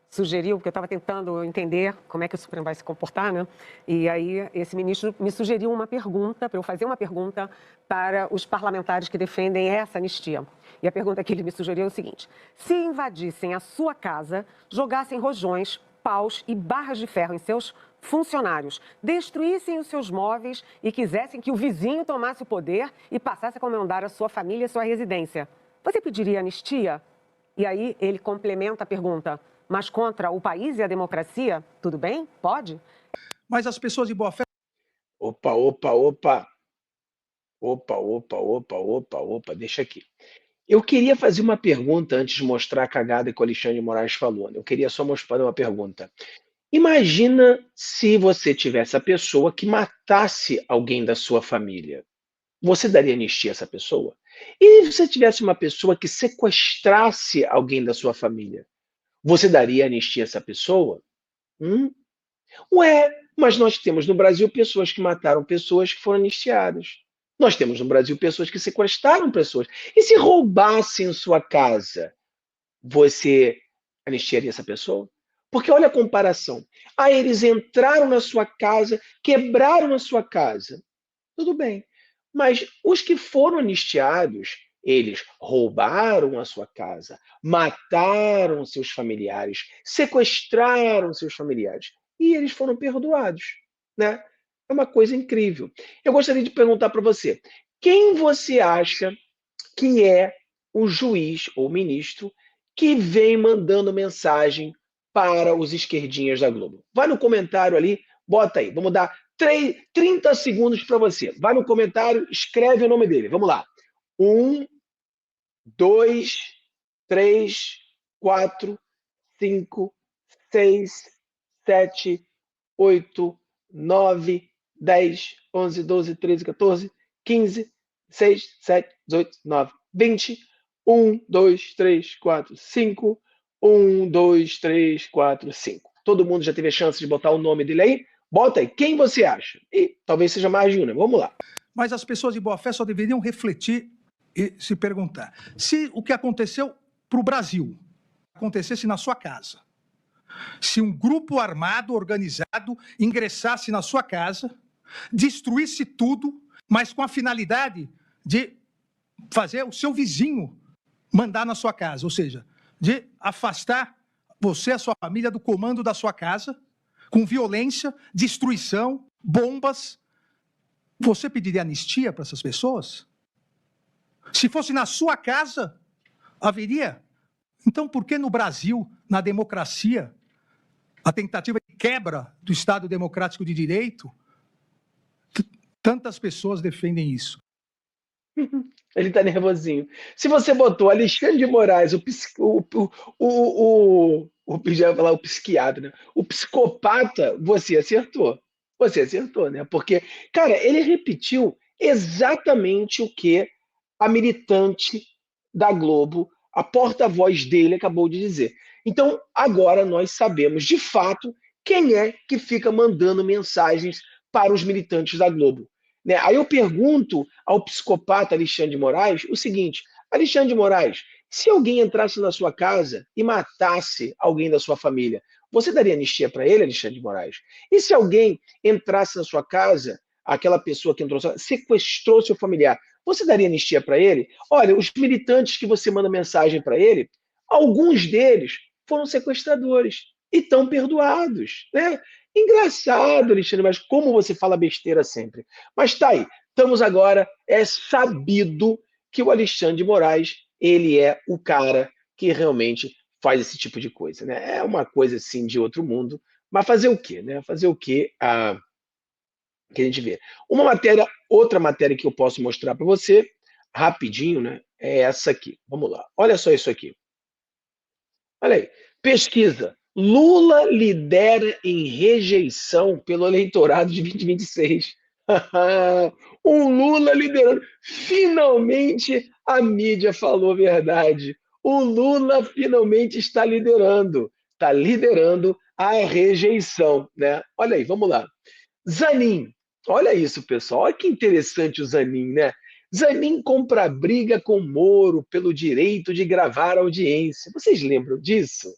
sugeriu, porque eu estava tentando entender como é que o Supremo vai se comportar, né? E aí esse ministro me sugeriu uma pergunta, para eu fazer uma pergunta para os parlamentares que defendem essa anistia. E a pergunta que ele me sugeriu é o seguinte: se invadissem a sua casa, jogassem rojões, paus e barras de ferro em seus funcionários, destruíssem os seus móveis e quisessem que o vizinho tomasse o poder e passasse a comandar a sua família e a sua residência, você pediria anistia? E aí ele complementa a pergunta: mas contra o país e a democracia, tudo bem? Pode? Mas as pessoas de boa fé... Opa, deixa aqui. Eu queria fazer uma pergunta antes de mostrar a cagada que o Alexandre de Moraes falou. Eu queria só mostrar uma pergunta. Imagina se você tivesse a pessoa que matasse alguém da sua família. Você daria anistia a essa pessoa? E se você tivesse uma pessoa que sequestrasse alguém da sua família? Você daria anistia a essa pessoa? Ué, mas nós temos no Brasil pessoas que mataram pessoas que foram anistiadas. Nós temos no Brasil pessoas que sequestraram pessoas. E se roubassem sua casa, você anistiaria essa pessoa? Porque olha a comparação. Ah, eles entraram na sua casa, quebraram a sua casa. Tudo bem. Mas os que foram anistiados, eles roubaram a sua casa, mataram seus familiares, sequestraram seus familiares. e eles foram perdoados, né? É uma coisa incrível. Eu gostaria de perguntar para você, quem você acha que é o juiz ou ministro que vem mandando mensagem para os esquerdinhas da Globo? Vai no comentário ali, bota aí. Vamos dar 30 segundos para você. Vai no comentário, escreve o nome dele. Vamos lá. 1, 2, 3, 4, 5, 6, 7, 8, 9, 10, 11, 12, 13, 14, 15, 6, 7, 18, 9, 20. 1, 2, 3, 4, 5. 1, 2, 3, 4, 5. Todo mundo já teve a chance de botar o nome dele aí? Bota aí, quem você acha? E talvez seja mais de um, né? Vamos lá. Mas as pessoas de boa fé só deveriam refletir e se perguntar se o que aconteceu para o Brasil acontecesse na sua casa. Se um grupo armado, organizado, ingressasse na sua casa, destruísse tudo, mas com a finalidade de fazer o seu vizinho mandar na sua casa, ou seja, de afastar você e a sua família do comando da sua casa, com violência, destruição, bombas, você pediria anistia para essas pessoas? Se fosse na sua casa, haveria? Então, por que no Brasil, na democracia, a tentativa de quebra do Estado Democrático de Direito, tantas pessoas defendem isso? Ele tá nervosinho. Se você botou Alexandre de Moraes, já ia falar o psiquiatra, né? O psicopata, você acertou. Você acertou, né? Porque, cara, ele repetiu exatamente o que a militante da Globo, a porta-voz dele, acabou de dizer. Então, agora nós sabemos, de fato, quem é que fica mandando mensagens para os militantes da Globo. Né? Aí eu pergunto ao psicopata Alexandre de Moraes o seguinte: Alexandre de Moraes, se alguém entrasse na sua casa e matasse alguém da sua família, você daria anistia para ele, Alexandre de Moraes? E se alguém entrasse na sua casa, aquela pessoa que entrou, sequestrou seu familiar, você daria anistia para ele? Olha, os militantes que você manda mensagem para ele, alguns deles foram sequestradores e estão perdoados, né? Engraçado, Alexandre, mas como você fala besteira sempre. Mas tá aí, estamos agora, é sabido que o Alexandre de Moraes, ele é o cara que realmente faz esse tipo de coisa, né? É uma coisa assim de outro mundo, mas fazer o quê, né? Fazer o quê? Que a gente vê. Outra matéria que eu posso mostrar para você, rapidinho, né? É essa aqui. Vamos lá. Olha só isso aqui. Olha aí. Pesquisa. Lula lidera em rejeição pelo eleitorado de 2026. O Lula liderando. Finalmente a mídia falou a verdade. O Lula finalmente está liderando. Está liderando a rejeição, né? Olha aí, vamos lá. Zanin. Olha isso, pessoal. Olha que interessante o Zanin, né? Zanin compra briga com Moro pelo direito de gravar audiência. Vocês lembram disso?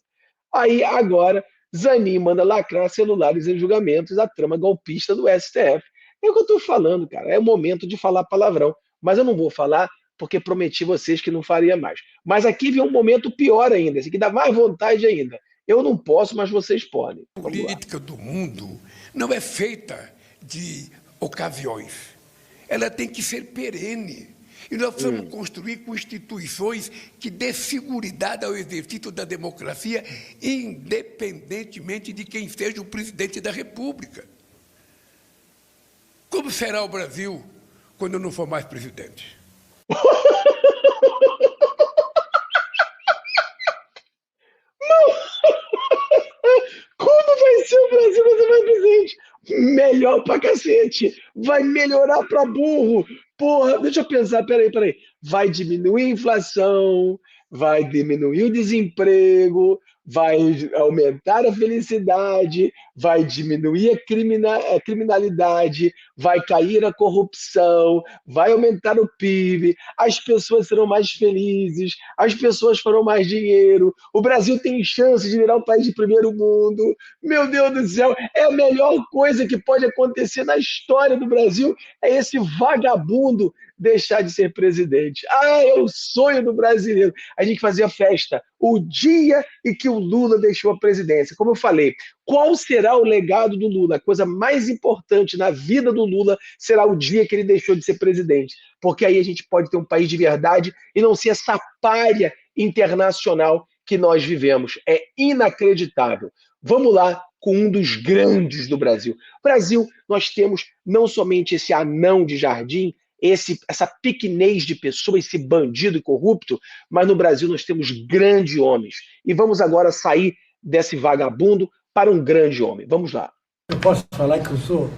Aí, agora, Zanin manda lacrar celulares em julgamentos da trama golpista do STF. É o que eu estou falando, cara. É o momento de falar palavrão. Mas eu não vou falar porque prometi vocês que não faria mais. Mas aqui vem um momento pior ainda. Esse aqui dá mais vontade ainda. Eu não posso, mas vocês podem. A política do mundo não é feita de ocasiões. Ela tem que ser perene. E nós precisamos construir constituições que dê seguridade ao exercício da democracia, independentemente de quem seja o presidente da República. Como será o Brasil quando eu não for mais presidente? Como vai ser o Brasil quando você vai presidente? Melhor pra cacete. Vai melhorar pra burro. Porra, deixa eu pensar, peraí. Vai diminuir a inflação, vai diminuir o desemprego, vai aumentar a felicidade, vai diminuir a criminalidade, vai cair a corrupção, vai aumentar o PIB, as pessoas serão mais felizes, as pessoas farão mais dinheiro, o Brasil tem chance de virar um país de primeiro mundo. Meu Deus do céu, é a melhor coisa que pode acontecer na história do Brasil, é esse vagabundo deixar de ser presidente. Ah, é o sonho do brasileiro. A gente fazia festa o dia em que o Lula deixou a presidência. Como eu falei, qual será o legado do Lula? A coisa mais importante na vida do Lula será o dia que ele deixou de ser presidente. Porque aí a gente pode ter um país de verdade e não ser essa pária internacional que nós vivemos. É inacreditável. Vamos lá com um dos grandes do Brasil. Brasil, nós temos não somente esse anão de jardim, essa pequenez de pessoa, esse bandido e corrupto, mas no Brasil nós temos grandes homens. E vamos agora sair desse vagabundo para um grande homem. Vamos lá. Eu posso falar que eu sou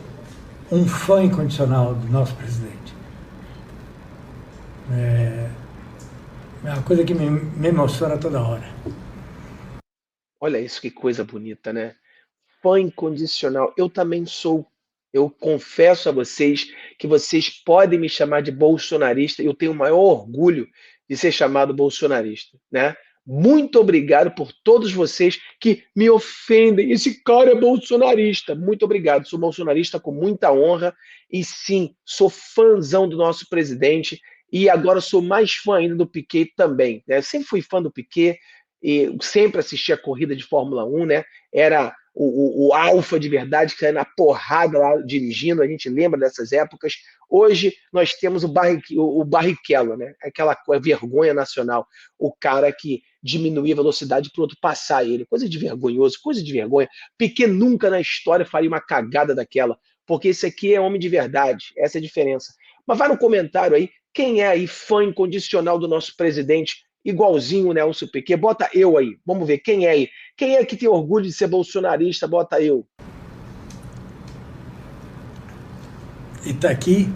um fã incondicional do nosso presidente. É uma coisa que me emociona toda hora. Olha isso, que coisa bonita, né? Fã incondicional. Eu também sou. Eu confesso a vocês que vocês podem me chamar de bolsonarista. Eu tenho o maior orgulho de ser chamado bolsonarista, né? Muito obrigado por todos vocês que me ofendem. Esse cara é bolsonarista. Muito obrigado. Sou bolsonarista com muita honra. E sim, sou fãzão do nosso presidente. E agora sou mais fã ainda do Piquet também, né? Eu sempre fui fã do Piquet e sempre assisti a corrida de Fórmula 1, né? Era o alfa de verdade, que saía na porrada lá dirigindo, a gente lembra dessas épocas. Hoje nós temos o Barrichello, né? Aquela vergonha nacional, o cara que diminuía a velocidade para o outro passar ele. Coisa de vergonhoso, coisa de vergonha. Piquet nunca na história faria uma cagada daquela, porque esse aqui é homem de verdade, essa é a diferença. Mas vai no comentário aí, quem é aí fã incondicional do nosso presidente, igualzinho o Nelson Piquet? Bota eu aí, vamos ver quem é aí. Quem é que tem orgulho de ser bolsonarista? Bota eu. E está aqui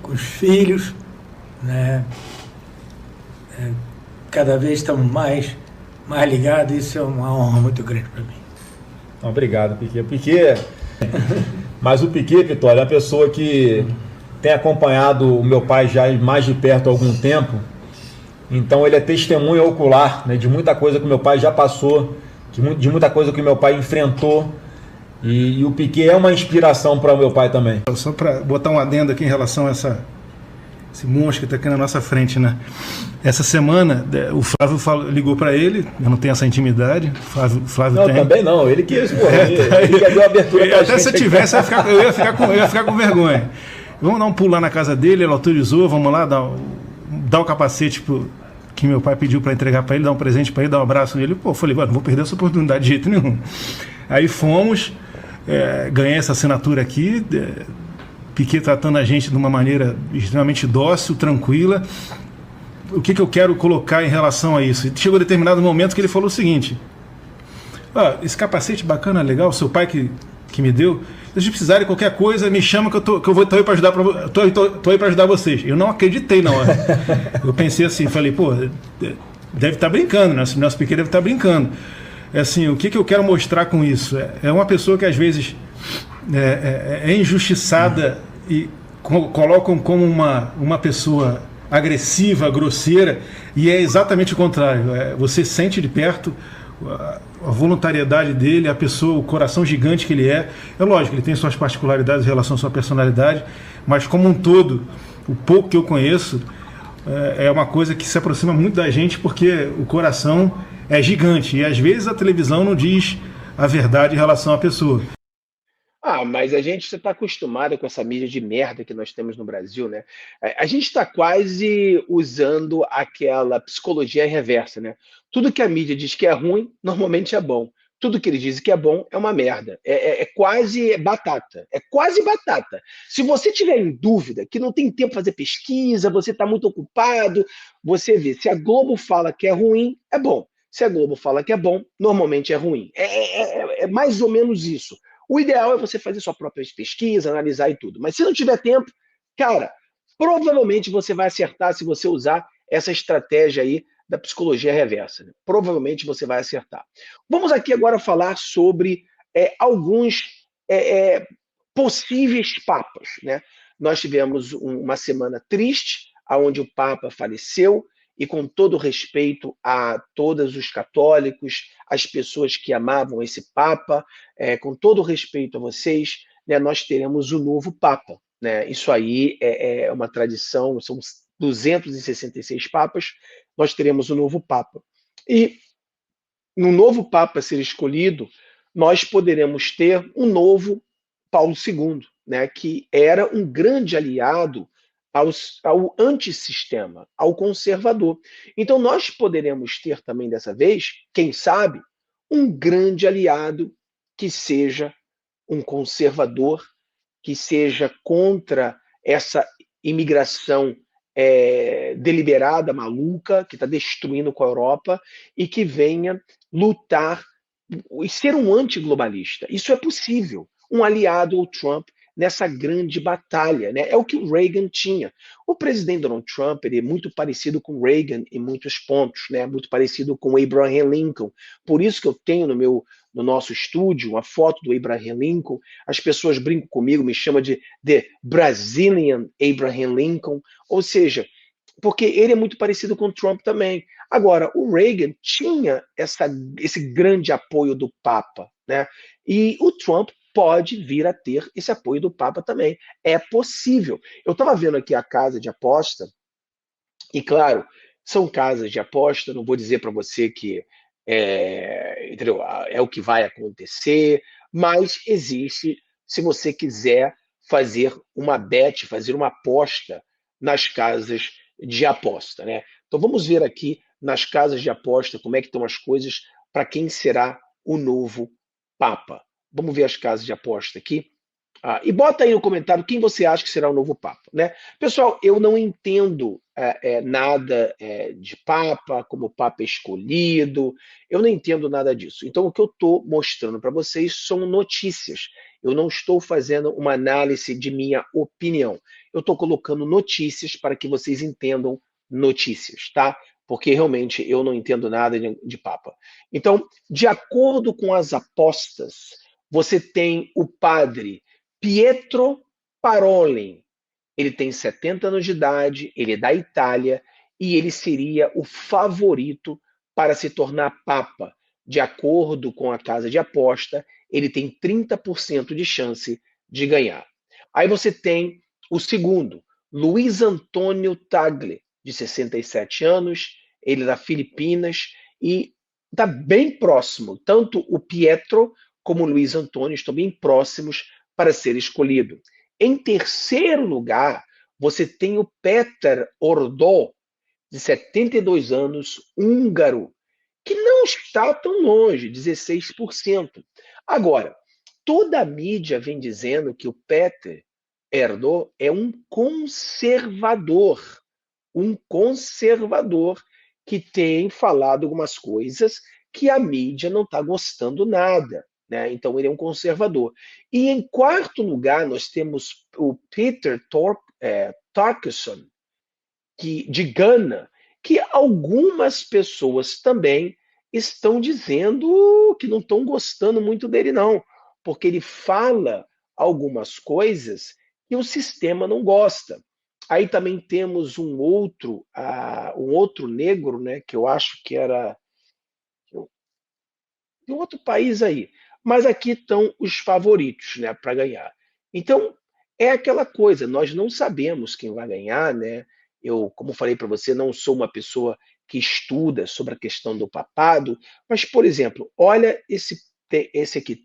com os filhos, né? Cada vez estamos mais ligados, isso é uma honra muito grande para mim. Obrigado, Piquet. Mas o Piquet, Vitória, é uma pessoa que tem acompanhado o meu pai já mais de perto há algum tempo, então ele é testemunha ocular, né, de muita coisa que o meu pai já passou, de muita coisa que o meu pai enfrentou, e o Piquet é uma inspiração para o meu pai também. Só para botar um adendo aqui em relação a esse monstro que está aqui na nossa frente, né? Essa semana o Flávio ligou para ele, eu não tenho essa intimidade, Flávio não, tem. Também não, ele quis, ele quer dar abertura pra até gente. Se eu tivesse, eu ia ficar com vergonha. Vamos dar um pulo lá na casa dele, ele autorizou, vamos lá dar o capacete que meu pai pediu para entregar para ele, dar um presente para ele, dar um abraço nele. Pô, eu falei, não vou perder essa oportunidade de jeito nenhum. Aí fomos, ganhei essa assinatura aqui, Piquet tratando a gente de uma maneira extremamente dócil, tranquila. O que eu quero colocar em relação a isso? Chegou determinado momento que ele falou o seguinte: esse capacete bacana, legal, seu pai que me deu, se vocês precisarem de qualquer coisa, me chama que eu vou estar aí para ajudar, tô aí para ajudar vocês. Eu não acreditei na hora. Eu pensei assim, falei, pô, deve estar brincando, né? Nosso Piquet deve estar brincando. Assim, o que eu quero mostrar com isso? É uma pessoa que às vezes é injustiçada e colocam como uma pessoa agressiva, grosseira, e é exatamente o contrário. Você sente de perto a voluntariedade dele, a pessoa, o coração gigante que ele é. É lógico, ele tem suas particularidades em relação à sua personalidade, mas como um todo, o pouco que eu conheço, é uma coisa que se aproxima muito da gente, porque o coração é gigante, e às vezes a televisão não diz a verdade em relação à pessoa. Mas a gente está acostumado com essa mídia de merda que nós temos no Brasil, né? A gente está quase usando aquela psicologia reversa, né? Tudo que a mídia diz que é ruim, normalmente é bom. Tudo que eles dizem que é bom é uma merda. É quase batata. É quase batata. Se você tiver em dúvida, que não tem tempo para fazer pesquisa, você está muito ocupado, você vê. Se a Globo fala que é ruim, é bom. Se a Globo fala que é bom, normalmente é ruim. É mais ou menos isso. O ideal é você fazer sua própria pesquisa, analisar e tudo. Mas se não tiver tempo, cara, provavelmente você vai acertar se você usar essa estratégia aí da psicologia reversa, né? Provavelmente você vai acertar. Vamos aqui agora falar sobre alguns possíveis papas, né? Nós tivemos uma semana triste, onde o Papa faleceu, e com todo respeito a todos os católicos, as pessoas que amavam esse Papa, com todo respeito a vocês, né, nós teremos o novo Papa, né? Isso aí é uma tradição, são 266 papas, nós teremos um novo Papa. E no novo Papa ser escolhido, nós poderemos ter um novo Paulo II, né, que era um grande aliado ao antissistema, ao conservador. Então, nós poderemos ter também dessa vez, quem sabe, um grande aliado que seja um conservador, que seja contra essa imigração deliberada, maluca, que está destruindo com a Europa, e que venha lutar e ser um antiglobalista. Isso é possível. Um aliado ao Trump nessa grande batalha, né? É o que o Reagan tinha. O presidente Donald Trump, ele é muito parecido com Reagan em muitos pontos, né? Muito parecido com Abraham Lincoln. Por isso que eu tenho no nosso estúdio uma foto do Abraham Lincoln. As pessoas brincam comigo, me chamam de The Brazilian Abraham Lincoln. Ou seja, porque ele é muito parecido com o Trump também. Agora, o Reagan tinha esse grande apoio do Papa, né? E o Trump pode vir a ter esse apoio do Papa também. É possível. Eu estava vendo aqui a casa de aposta, e claro, são casas de aposta, não vou dizer para você que entendeu? É o que vai acontecer, mas existe, se você quiser fazer uma bet, fazer uma aposta nas casas de aposta, né? Então vamos ver aqui nas casas de aposta como é que estão as coisas para quem será o novo Papa. Vamos ver as casas de aposta aqui. E bota aí no comentário quem você acha que será o novo Papa, né? Pessoal, eu não entendo nada de Papa, como Papa escolhido, eu não entendo nada disso. Então, o que eu estou mostrando para vocês são notícias. Eu não estou fazendo uma análise de minha opinião. Eu estou colocando notícias para que vocês entendam notícias, tá? Porque realmente eu não entendo nada de Papa. Então, de acordo com as apostas, você tem o padre Pietro Parolin. Ele tem 70 anos de idade, ele é da Itália e ele seria o favorito para se tornar Papa. De acordo com a casa de aposta, ele tem 30% de chance de ganhar. Aí você tem o segundo, Luiz Antônio Tagle, de 67 anos, ele é da Filipinas e está bem próximo. Tanto o Pietro como o Luiz Antônio estão bem próximos para ser escolhido. Em terceiro lugar, você tem o Péter Ordó, de 72 anos, húngaro, que não está tão longe, 16%. Agora, toda a mídia vem dizendo que o Péter Ordó é um conservador que tem falado algumas coisas que a mídia não está gostando nada. Né? Então, ele é um conservador. E em quarto lugar, nós temos o Peter Tarkison, de Gana, que algumas pessoas também estão dizendo que não estão gostando muito dele, não, porque ele fala algumas coisas que o sistema não gosta. Aí também temos um outro negro, né, que eu acho que era de um outro país aí. Mas aqui estão os favoritos, né, para ganhar. Então, é aquela coisa, nós não sabemos quem vai ganhar, né? Eu, como falei para você, não sou uma pessoa que estuda sobre a questão do papado, mas, por exemplo, olha esse aqui,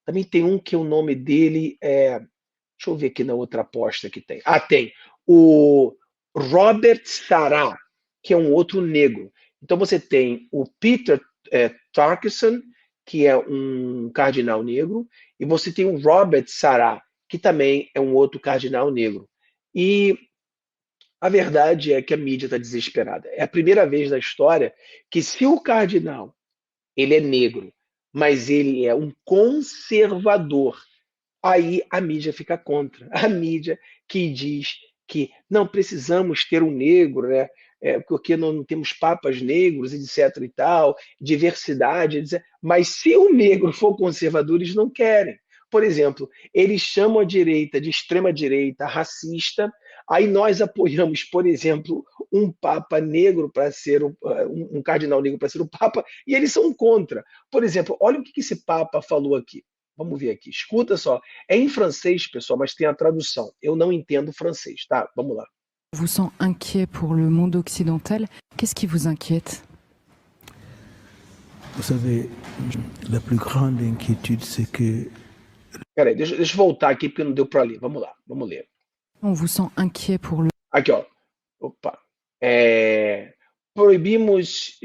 também tem um que o nome dele é... Deixa eu ver aqui na outra aposta que tem. Tem o Robert Sarah, que é um outro negro. Então você tem o Peter Tarkison, que é um cardinal negro, e você tem o Robert Sarah, que também é um outro cardinal negro. E a verdade é que a mídia está desesperada. É a primeira vez na história que, se o cardinal ele é negro, mas ele é um conservador, aí a mídia fica contra. A mídia que diz que não precisamos ter um negro, né? Porque não temos papas negros, etc. e tal, diversidade, etc. Mas se o negro for conservador, eles não querem. Por exemplo, eles chamam a direita de extrema-direita racista, aí nós apoiamos, por exemplo, um papa negro para ser um cardinal negro para ser o papa, e eles são contra. Por exemplo, olha o que esse papa falou aqui. Vamos ver aqui. Escuta só. É em francês, pessoal, mas tem a tradução. Eu não entendo francês, tá? Vamos lá. Vous sent inquiet pour le monde occidental. Qu'est-ce qui vous inquiète? Vous savez, la plus grande inquiétude, c'est que... Peraí, deixa eu voltar aqui porque não deu para ler. Vamos lá, vamos ler. On vous sent inquiet pour le... Aqui, ó. Opa. Proibimos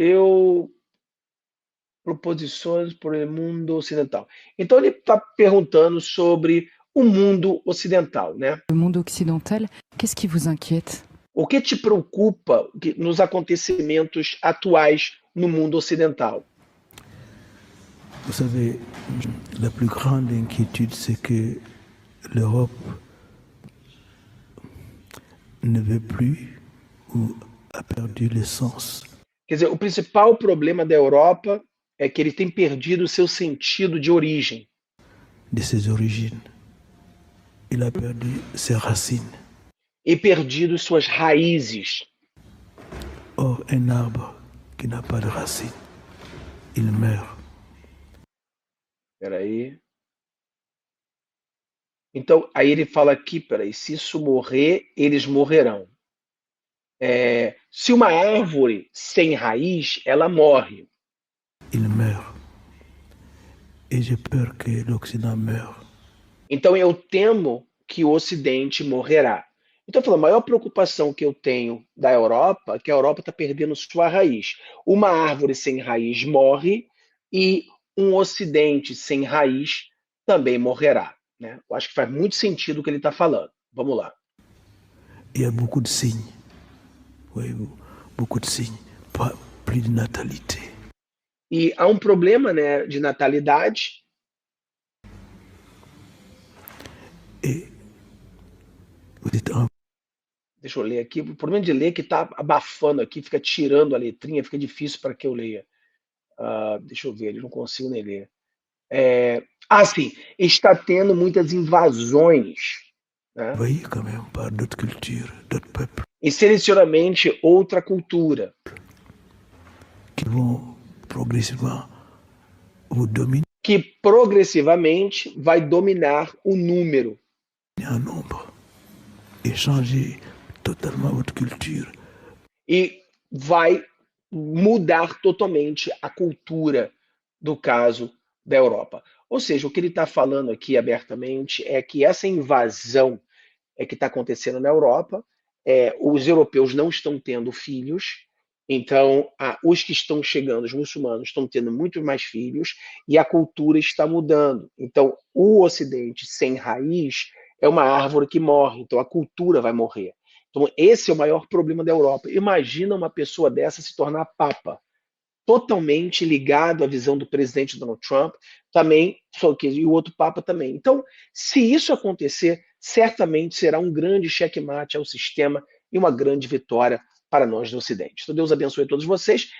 proposições por el mundo ocidental. Então ele está perguntando sobre o mundo ocidental, né? Le monde occidental, qu'est-ce qui vous inquiète? O que te preocupa nos acontecimentos atuais no mundo ocidental? Vous savez, la plus grande inquiétude, c'est que l'Europe ne veut plus ou a perdu l'essence. Quer dizer, o principal problema da Europa é que ele tem perdido o seu sentido de origem. De ses origines. Il a perdu ses racines. E perdido suas raízes. Or, un arbre qui n'a pas de racines, il meurt. Peraí. Então, aí ele fala aqui, peraí, se isso morrer, eles morrerão. Se uma árvore sem raiz, ela morre. Il meurt. Et j'ai peur que l'Occident meure. Então eu temo que o Ocidente morrerá. Então, a maior preocupação que eu tenho da Europa é que a Europa está perdendo sua raiz. Uma árvore sem raiz morre e um Ocidente sem raiz também morrerá. Né? Eu acho que faz muito sentido o que ele está falando. Vamos lá. Il y a beaucoup de signes. Oui, beaucoup de signes. Plus de natalité. E há um problema, né, de natalidade. Deixa eu ler aqui. O problema de ler é que está abafando aqui, fica tirando a letrinha, fica difícil para que eu leia. Deixa eu ver, eu não consigo nem ler. Sim, está tendo muitas invasões. Né? Oui, quand même, par d'autres cultures, d'autres peuples. E selecionamente outra cultura. Que vão progressivamente vous dominer. Que progressivamente vai dominar o número. Un nombre. Et changer totalement votre culture. E vai mudar totalmente a cultura do caso da Europa. Ou seja, o que ele está falando aqui abertamente é que essa invasão que está acontecendo na Europa, os europeus não estão tendo filhos, então os que estão chegando, os muçulmanos, estão tendo muito mais filhos e a cultura está mudando. Então, o Ocidente sem raiz é uma árvore que morre, então a cultura vai morrer. Então, esse é o maior problema da Europa. Imagina uma pessoa dessa se tornar papa, totalmente ligado à visão do presidente Donald Trump, também, e o outro papa também. Então, se isso acontecer, certamente será um grande checkmate ao sistema e uma grande vitória para nós do Ocidente. Então, Deus abençoe a todos vocês.